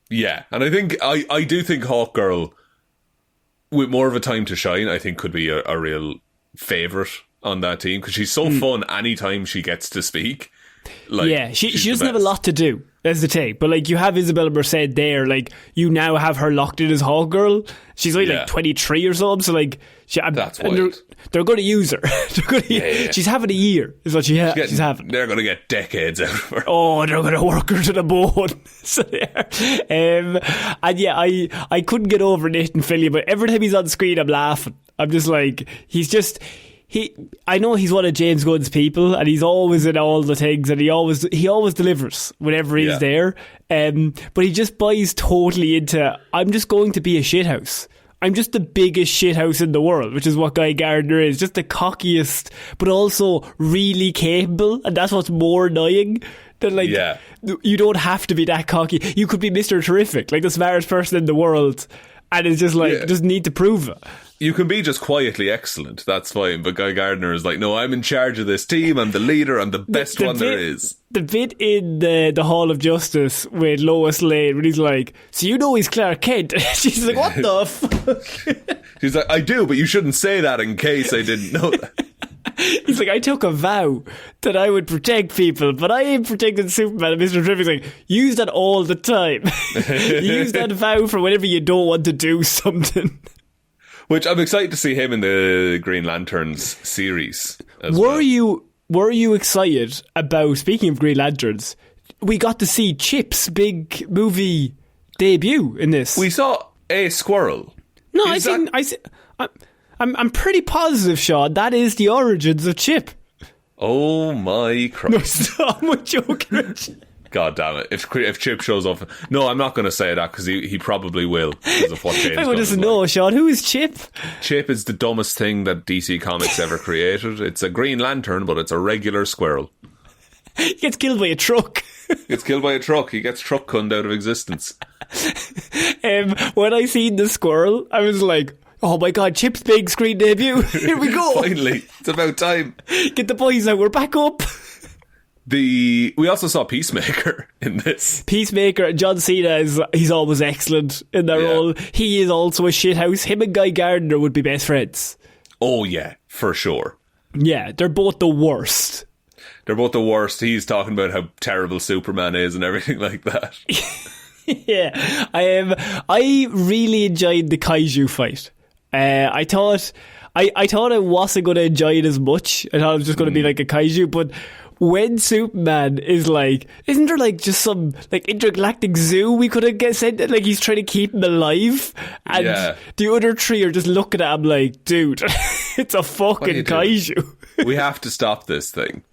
Yeah, and I think I do think Hawkgirl, with more of a time to shine, I think could be a real favourite on that team, because she's so fun anytime she gets to speak. Like, yeah, she doesn't have a lot to do. That's the thing. But like, you have Isabella Merced there, like, you now have her locked in as Hawkgirl. She's only like 23 or something, so like, that's wild. They're going to use her. She's having a year, is what she's having. They're going to get decades out of her. Oh, they're going to work her to the bone. So, and yeah, I couldn't get over Nathan Fillion, but every time he's on screen, I'm laughing. I'm just like, I know he's one of James Gunn's people, and he's always in all the things, and he always delivers whenever he's there. But he just buys totally into, I'm just going to be a shithouse. I'm just the biggest shithouse in the world, which is what Guy Gardner is. Just the cockiest, but also really capable, and that's what's more annoying. That like, you don't have to be that cocky. You could be Mr. Terrific, like the smartest person in the world, and it's just like, just need to prove it. You can be just quietly excellent, that's fine, but Guy Gardner is like, no, I'm in charge of this team, I'm the leader, I'm the best one there is. The bit in the Hall of Justice with Lois Lane, when he's like, so you know he's Clarke Kent? She's like, what the fuck? She's like, I do, but you shouldn't say that in case I didn't know that. He's like, I took a vow that I would protect people, but I ain't protecting Superman. And Mr. Terrific's like, use that all the time. Use that vow for whenever you don't want to do something. Which I'm excited to see him in the Green Lanterns series as well. Were you excited about, speaking of Green Lanterns, we got to see Chip's big movie debut in this. We saw a squirrel. No, I'm pretty positive, Sean, that is the origins of Chip. Oh my Christ. No, I'm joking. God damn it. If Chip shows up... No, I'm not going to say that, because he probably will, because of what James Everyone doesn't know, Sean. Who is Chip? Chip is the dumbest thing that DC Comics ever created. It's a Green Lantern, but it's a regular squirrel. He gets killed by a truck. He gets killed by a truck. He gets truck cunned out of existence. When I seen the squirrel, I was like, oh my God, Chip's big screen debut. Here we go. Finally. It's about time. Get the boys out. We're back up. We also saw Peacemaker in this. Peacemaker, John Cena he's always excellent in that role. He is also a shithouse. Him and Guy Gardner would be best friends. Oh yeah, for sure. Yeah, they're both the worst. they're both the worst. He's talking about how terrible Superman is and everything like that. Yeah, I really enjoyed the kaiju fight. I thought I wasn't going to enjoy it as much. I thought it was just going to be like a kaiju, but when Superman is like, isn't there like just some like intergalactic zoo we could have sent? Like he's trying to keep him alive, and the other three are just looking at him like, dude, it's a fucking kaiju. We have to stop this thing.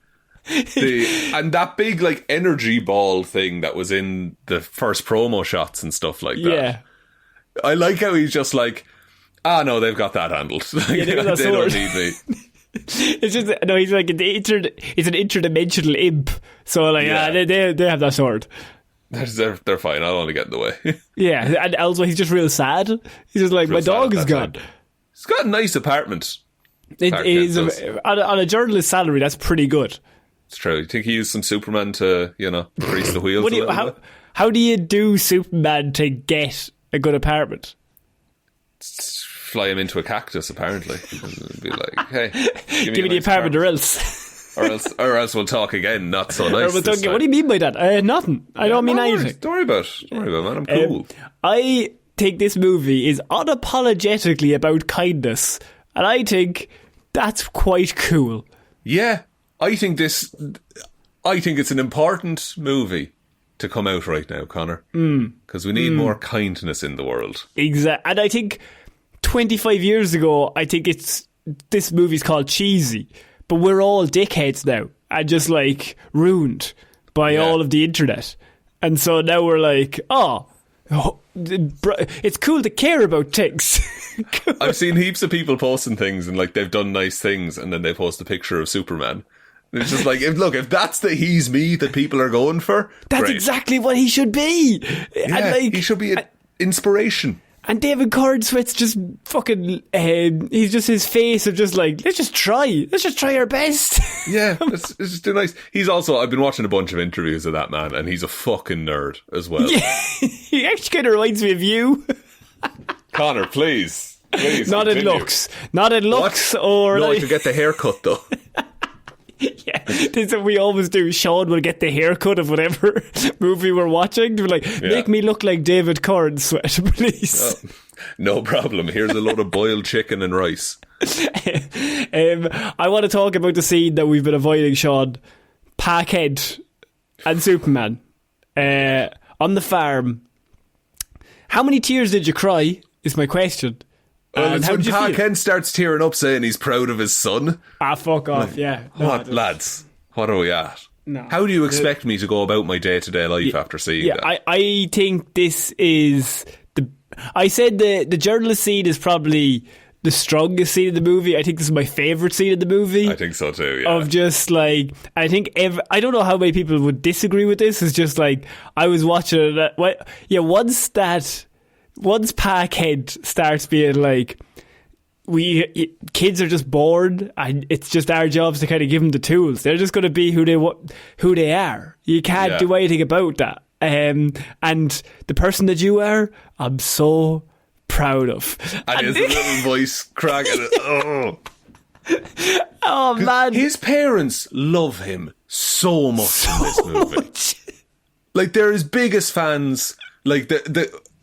And that big like energy ball thing that was in the first promo shots and stuff like that. Yeah, I like how he's just like, no, they've got that handled. Like, they don't need me. It's just he's like it's an interdimensional imp, so like they have that sword. They're fine. I'll only get in the way. Yeah, and also he's just real sad. He's just like, my dog is gone. He's got a nice apartment. It is on a journalist's salary. That's pretty good. It's true. You think he used some Superman to grease the wheels? How do you do Superman to get a good apartment? Fly him into a cactus, apparently. And be like, hey, give me the apartment or else. or else we'll talk again. Not so nice. What do you mean by that? Nothing. I don't mean anything. Don't worry about it, man. I'm cool. I think this movie is unapologetically about kindness, and I think that's quite cool. Yeah, I think it's an important movie to come out right now, Connor, because we need more kindness in the world. Exactly, and I think 25 years ago, I think this movie's called cheesy, but we're all dickheads now and just like ruined by all of the internet, and so now we're like, it's cool to care about things. I've seen heaps of people posting things and like they've done nice things, and then they post a picture of Superman. And it's just like, if that's the he's me that people are going for, that's great. Exactly what he should be. Yeah, and like, he should be an inspiration. And David Cornsweet's just fucking, he's just his face of just like, let's just try our best. Yeah, it's just too nice. I've been watching a bunch of interviews of that man, and he's a fucking nerd as well. Yeah, he actually kind of reminds me of you. Connor, please not continue. Not in looks, or no, like... I could get the haircut though. Yeah, this is what we always do. Sean will get the haircut of whatever movie we're watching. We're like, make me look like David Cornsweet, please. Oh, no problem. Here's a load of boiled chicken and rice. I want to talk about the scene that we've been avoiding, Sean. Parkhead and Superman on the farm. How many tears did you cry, is my question. Well, it's when Parkhead starts tearing up saying he's proud of his son. Fuck off, yeah. Lads, what are we at? No. How do you expect me to go about my day-to-day life after seeing that? I think this is I said the journalist scene is probably the strongest scene in the movie. I think this is my favourite scene in the movie. I think so too, yeah. Of just like, I think I don't know how many people would disagree with this. It's just like, I was watching it. Once Parkhead starts being like, kids are just bored, and it's just our jobs to kind of give them the tools. They're just going to be who they are. You can't do anything about that. And the person that you are, I'm so proud of. And his little voice cracking. Oh man, his parents love him so much in this movie. Like, they're his biggest fans. Like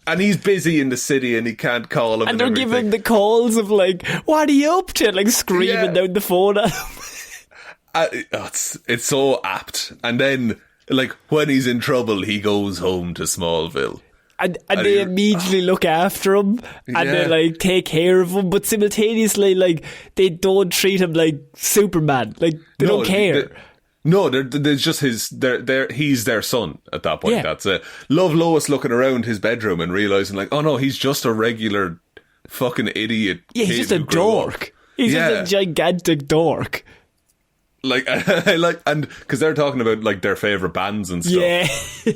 and he's busy in the city and he can't call him. And they're giving the calls of like, what are you up to? Like screaming down the phone at him. It's so apt. And then, like, when he's in trouble, he goes home to Smallville. And they immediately look after him and they like take care of him, but simultaneously, like, they don't treat him like Superman. Like, they don't care. There's just he's their son at that point. Yeah. That's it. Love Lois looking around his bedroom and realising like, oh no, he's just a regular fucking idiot. Yeah, he's just a dork. He's just a gigantic dork. Like, and because they're talking about like their favourite bands and stuff. Yeah.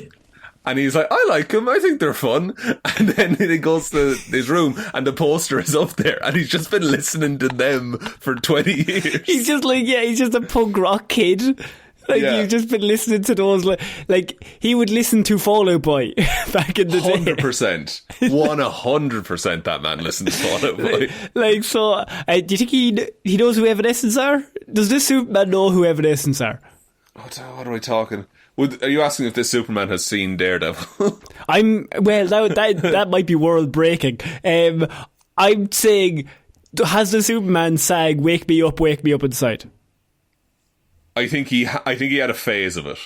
And he's like, I like them, I think they're fun. And then he goes to his room and the poster is up there and he's just been listening to them for 20 years. He's just like, he's just a punk rock kid. Like, you've just been listening to those, like he would listen to Fall Out Boy back in the 100%. 100% that man listens to Fall Out Boy. Like, so, do you think he knows who Evanescence are? Does this Superman know who Evanescence are? What are we talking? Are you asking if this Superman has seen Daredevil? That might be world breaking. I'm saying, has the Superman sang "Wake me up inside"? I think he had a phase of it.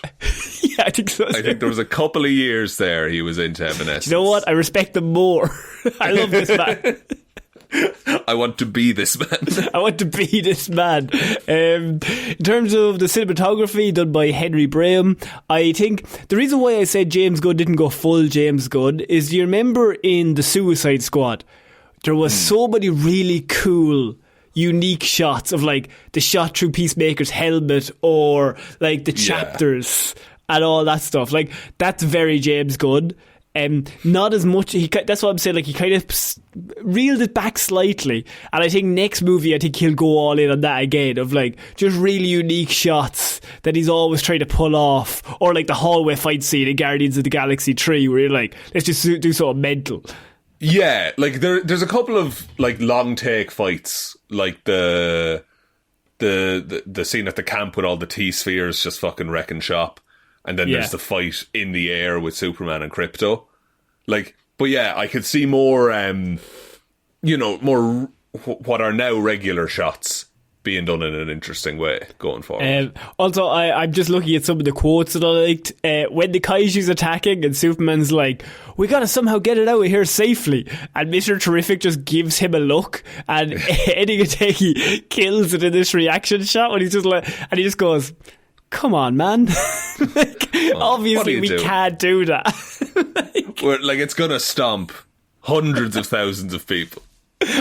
Yeah, I think so. I think there was a couple of years there he was into Evanescence. You know what? I respect him more. I love this man. I want to be this man. I want to be this man. In terms of the cinematography done by Henry Browne, I think the reason why I said James Gunn didn't go full James Gunn is, do you remember in the Suicide Squad, there was so many really cool, unique shots of like the shot through Peacemaker's helmet or like the chapters and all that stuff. Like, that's very James Gunn. Not as much. That's what I'm saying. Like, he kind of reeled it back slightly, and I think next movie, I think he'll go all in on that again. Of like just really unique shots that he's always trying to pull off, or like the hallway fight scene in Guardians of the Galaxy 3, where you're like, let's just do something mental. Yeah, like there's a couple of like long take fights, like the scene at the camp with all the T-spheres just fucking wrecking shop. And then there's the fight in the air with Superman and Krypto. Like, but yeah, I could see more, more what are now regular shots being done in an interesting way going forward. Also, I'm just looking at some of the quotes that I liked. When the Kaiju's attacking and Superman's like, we gotta somehow get it out of here safely. And Mr. Terrific just gives him a look, and Eddie Gateki kills it in this reaction shot when he's just like, and he just goes, come on, man. Obviously we can't do that. like it's gonna stomp hundreds of thousands of people.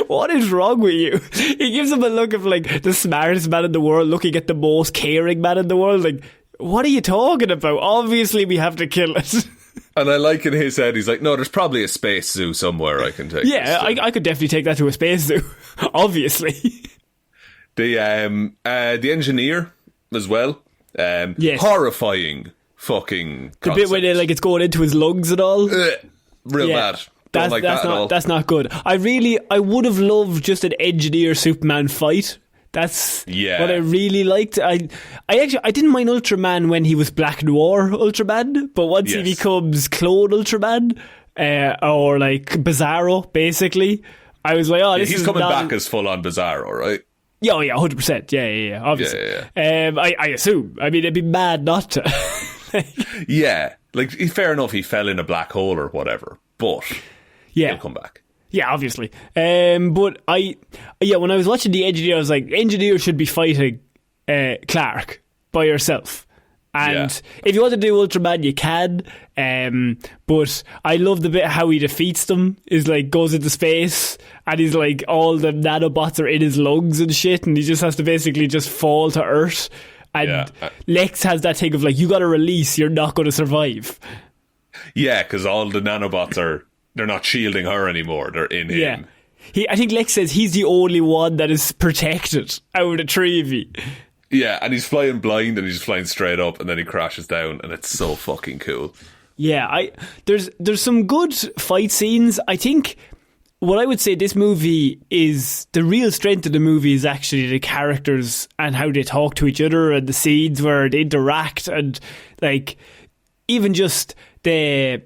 What is wrong with you? He gives him a look of like the smartest man in the world looking at the most caring man in the world. Like, what are you talking about? Obviously we have to kill it. And I like in his head, he's like, no, there's probably a space zoo somewhere I can take. Yeah, I could definitely take that to a space zoo. Obviously. The engineer as well. Yes. Horrifying fucking concept. The bit where it's going into his lungs and all. Real bad. Don't like that at all. That's not good. I would have loved just an engineer Superman fight. That's what I really liked. I didn't mind Ultraman when he was Black Noir Ultraman, but once he becomes Clone Ultraman, or like Bizarro, basically, I was like, oh, this is he's coming back as full on Bizarro, right? Yeah, 100%. Yeah, obviously. Yeah. I assume. I mean, it'd be mad not to. Yeah, like, fair enough, he fell in a black hole or whatever, but he'll come back. Yeah, obviously. But when I was watching the Engineer, I was like, Engineer should be fighting Clarke by herself. And if you want to do Ultraman, you can. But I love the bit how he defeats them. Is like goes into space and he's like all the nanobots are in his lungs and shit, and he just has to basically just fall to Earth. And Lex has that thing of like, you got to release, you're not going to survive. Yeah, because all the nanobots they're not shielding her anymore. They're in him. I think Lex says he's the only one that is protected out of the three of you. Yeah, and he's flying blind and he's flying straight up and then he crashes down and it's so fucking cool. Yeah, there's some good fight scenes. I think what I would say this movie is, the real strength of the movie is actually the characters and how they talk to each other and the scenes where they interact, and like even just the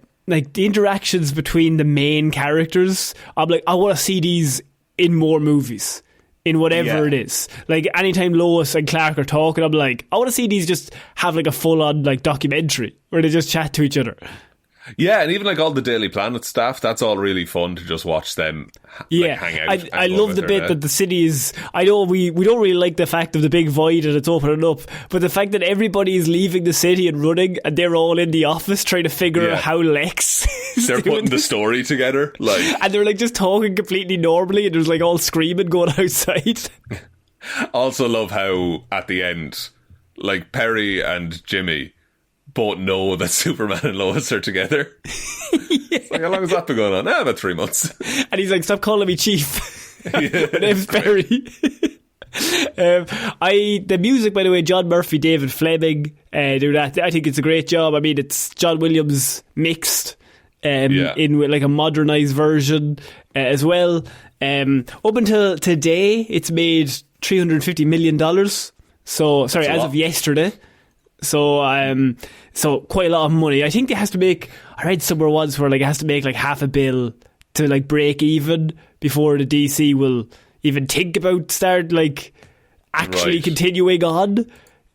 interactions between the main characters. I'm like, I want to see these in more movies. In whatever it is. Like, anytime Lois and Clarke are talking, I'm like, I want to see these just have like a full-on like documentary where they just chat to each other. Yeah, and even like all the Daily Planet stuff, that's all really fun to just watch them hang out. I love the bit that the city is, I know we don't really like the fact of the big void and it's opening up, but the fact that everybody is leaving the city and running and they're all in the office trying to figure out how Lex is they're putting the story together, like, and they're like just talking completely normally and there's like all screaming going outside. Also love how at the end, like, Perry and Jimmy both know that Superman and Lois are together. It's like, how long has that been going on? About 3 months. And he's like, stop calling me Chief. My name's Perry. The music, by the way, John Murphy, David Fleming do that. I think it's a great job. I mean, it's John Williams mixed in with like a modernized version as well. Up until today, it's made $350 million. So, sorry, as of yesterday. So quite a lot of money. I think it has to make, I read somewhere once where like it has to make like half a bill to like break even before the DC will even think about start like actually continuing on,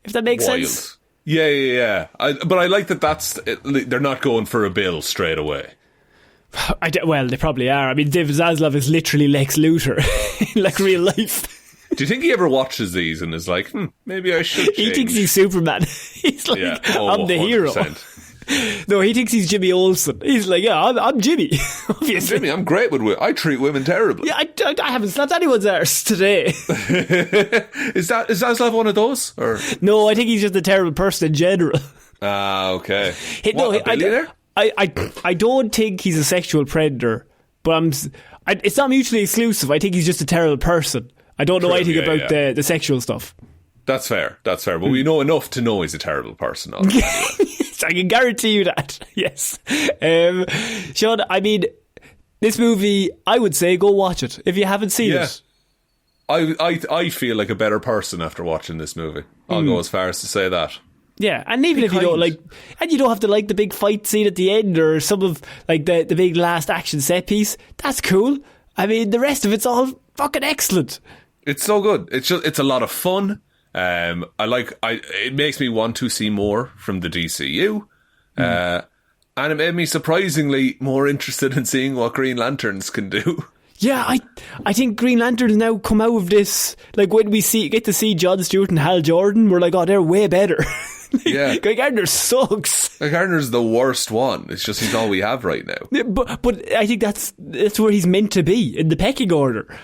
if that makes sense. Yeah. But I like that they're not going for a bill straight away. Well, they probably are. I mean, David Zaslav is literally Lex Luthor in like real life. Do you think he ever watches these and is like, maybe I should change? He thinks he's Superman. He's like, I'm the 100%. Hero. No, he thinks he's Jimmy Olsen. He's like, I'm Jimmy. Obviously. I'm Jimmy, I'm great with women. I treat women terribly. Yeah, I haven't slapped anyone's arse today. Is Zaslav one of those? Or? No, I think he's just a terrible person in general. Okay. I don't think he's a sexual predator, but it's not mutually exclusive. I think he's just a terrible person. I don't know anything about the sexual stuff. That's fair. But we know enough to know he's a terrible person. I can guarantee you that. Yes. Sean, I mean, this movie, I would say go watch it if you haven't seen it. I feel like a better person after watching this movie. I'll go as far as to say that. Yeah, and even if you don't like, and you don't have to like the big fight scene at the end or some of like the big last action set piece, that's cool. I mean, the rest of it's all fucking excellent. It's so good. It's a lot of fun. It makes me want to see more from the DCU. And it made me surprisingly more interested in seeing what Green Lanterns can do. Yeah, I think Green Lanterns now come out of this, like when we get to see Jon Stewart and Hal Jordan, we're like, oh, they're way better. Yeah. Guy Gardner sucks. Guy Gardner's the worst one. It's just he's all we have right now. Yeah, but I think that's where he's meant to be, in the pecking order.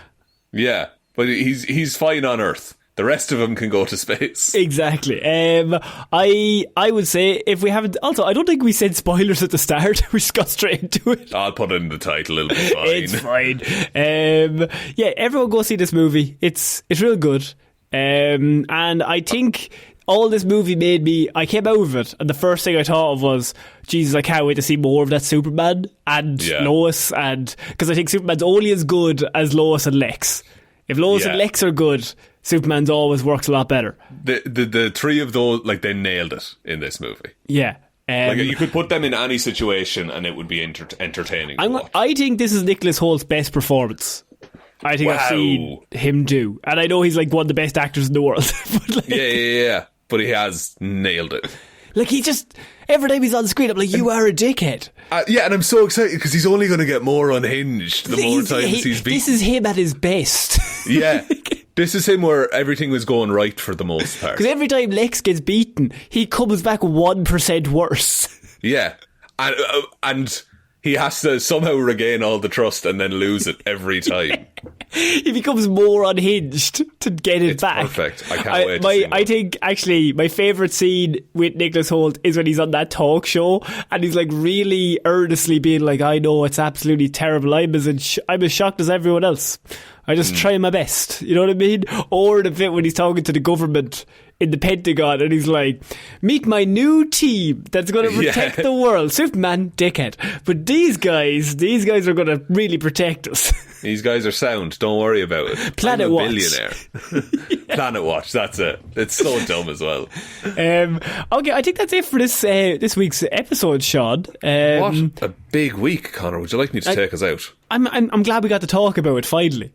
Yeah, but he's fine on Earth. The rest of them can go to space. Exactly. I would say if we haven't... Also, I don't think we said spoilers at the start. We just got straight into it. I'll put it in the title. It'll be fine. It's fine. Yeah, everyone go see this movie. It's real good. And I think all this movie made me... I came out of it, and the first thing I thought of was, Jesus, I can't wait to see more of that Superman and Lois. And because I think Superman's only as good as Lois and Lex. If Lois and Lex are good... Superman's always works a lot better. The three of those, like, they nailed it in this movie. Yeah. Like, you could put them in any situation and it would be entertaining to watch. I think this is Nicholas Holt's best performance. I think I've seen him do. And I know he's like one of the best actors in the world. But like, yeah. But he has nailed it. Like, he just... Every time he's on screen, I'm like, you are a dickhead. Yeah, and I'm so excited because he's only going to get more unhinged the more times he's beaten. This is him at his best. Yeah. This is him where everything was going right for the most part. Because every time Lex gets beaten, he comes back 1% worse. Yeah. And he has to somehow regain all the trust and then lose it every time. He becomes more unhinged to get it back. Perfect. I can't wait to see more. I think, actually, my favourite scene with Nicholas Hoult is when he's on that talk show and he's like really earnestly being like, I know it's absolutely terrible. I'm as shocked as everyone else. I just try my best. You know what I mean? Or the bit when he's talking to the government in the Pentagon and he's like, meet my new team that's going to protect the world. Superman, dickhead. But these guys are going to really protect us. These guys are sound. Don't worry about it. Planet Watch. Billionaire. Planet Watch. That's it. It's so dumb as well. Okay, I think that's it for this week's episode, Sean. What a big week, Connor. Would you like me to take us out? I'm glad we got to talk about it finally.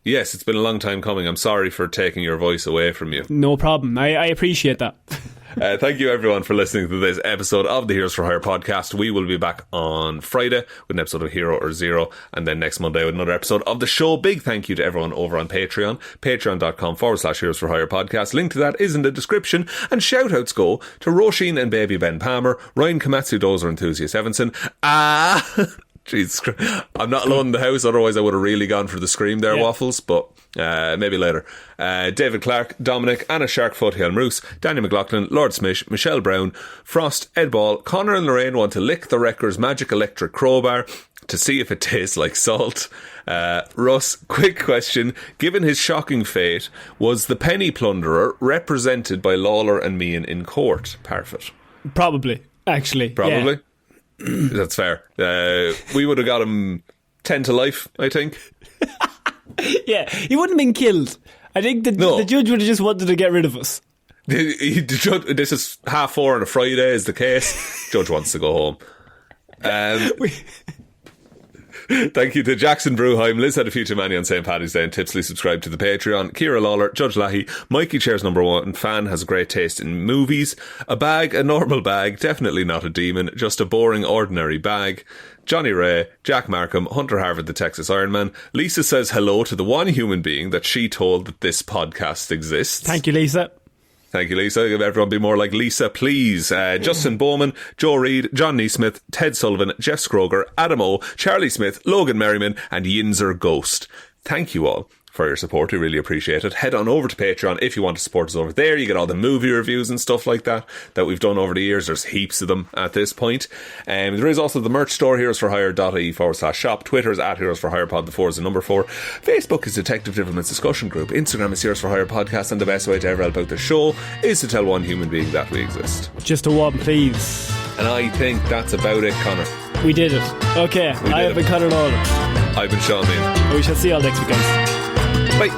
Yes, it's been a long time coming. I'm sorry for taking your voice away from you. No problem. I appreciate that. Thank you everyone for listening to this episode of the Heroes for Hire podcast. We will be back on Friday with an episode of Hero or Zero, and then next Monday with another episode of the show. Big thank you to everyone over on Patreon, patreon.com/Heroes for Hire podcast. Link to that is in the description. And shout outs go to Róisín and Baby Ben Palmer, Ryan Komatsu, Dozer, Enthusiast Evanson. Jesus Christ. I'm not alone in the house, otherwise I would have really gone for the scream there, Waffles, but maybe later. David Clarke, Dominic, Anna Sharkfoot, Hjelmroos, Daniel McLaughlin, Lordsmish, Michelle Browne, Frost, Ed Ball, Connor and Lorraine want to lick the Wrecker's magic electric crowbar to see if it tastes like salt. Russ, quick question. Given his shocking fate, was the penny plunderer represented by Lawler and Meehan in court? Parfitt. Probably, actually. Probably? Yeah. That's fair. We would have got him 10 to life, I think. Yeah, he wouldn't have been killed. I think the judge would have just wanted to get rid of us. This is 4:30 on a Friday is the case. Judge wants to go home. Thank you to Jackson Brueheim, Liz had a few too many on St. Paddy's Day and tipsily subscribed to the Patreon. Ciara Lawler, Judge Leahy, Mikey Chairs #1 fan, has a great taste in movies. A bag, a normal bag, definitely not a demon, just a boring ordinary bag. Johnny Ray, Jack Markham, Hunter Harvard, the Texas Ironman. Lisa says hello to the one human being that she told that this podcast exists. Thank you, Lisa. Thank you, Lisa. Everyone be more like Lisa, please. Justin Bowman, Joe Reid, John NeSmith, Ted Sullivan, Jeff Scroger, Adam O, Charlie Smith, Logan Merriman, and YinzerGhost. Thank you all for your support. We really appreciate it. Head on over to Patreon if you want to support us over there. You get all the movie reviews and stuff like that we've done over the years. There's heaps of them at this point. There is also the merch store, heroesforhire.ie/shop. Twitter is @heroesforhirepod, the 4 is the number 4. Facebook is Detective Divilment's discussion group. Instagram is Heroes for Hire Podcast, and the best way to ever help out the show is to tell one human being that we exist. Just a one, please. And I think that's about it, Connor. We did it. Okay, I have been Connor Lawler. I've been Sean Mean. We shall see you all next week, guys. Bye.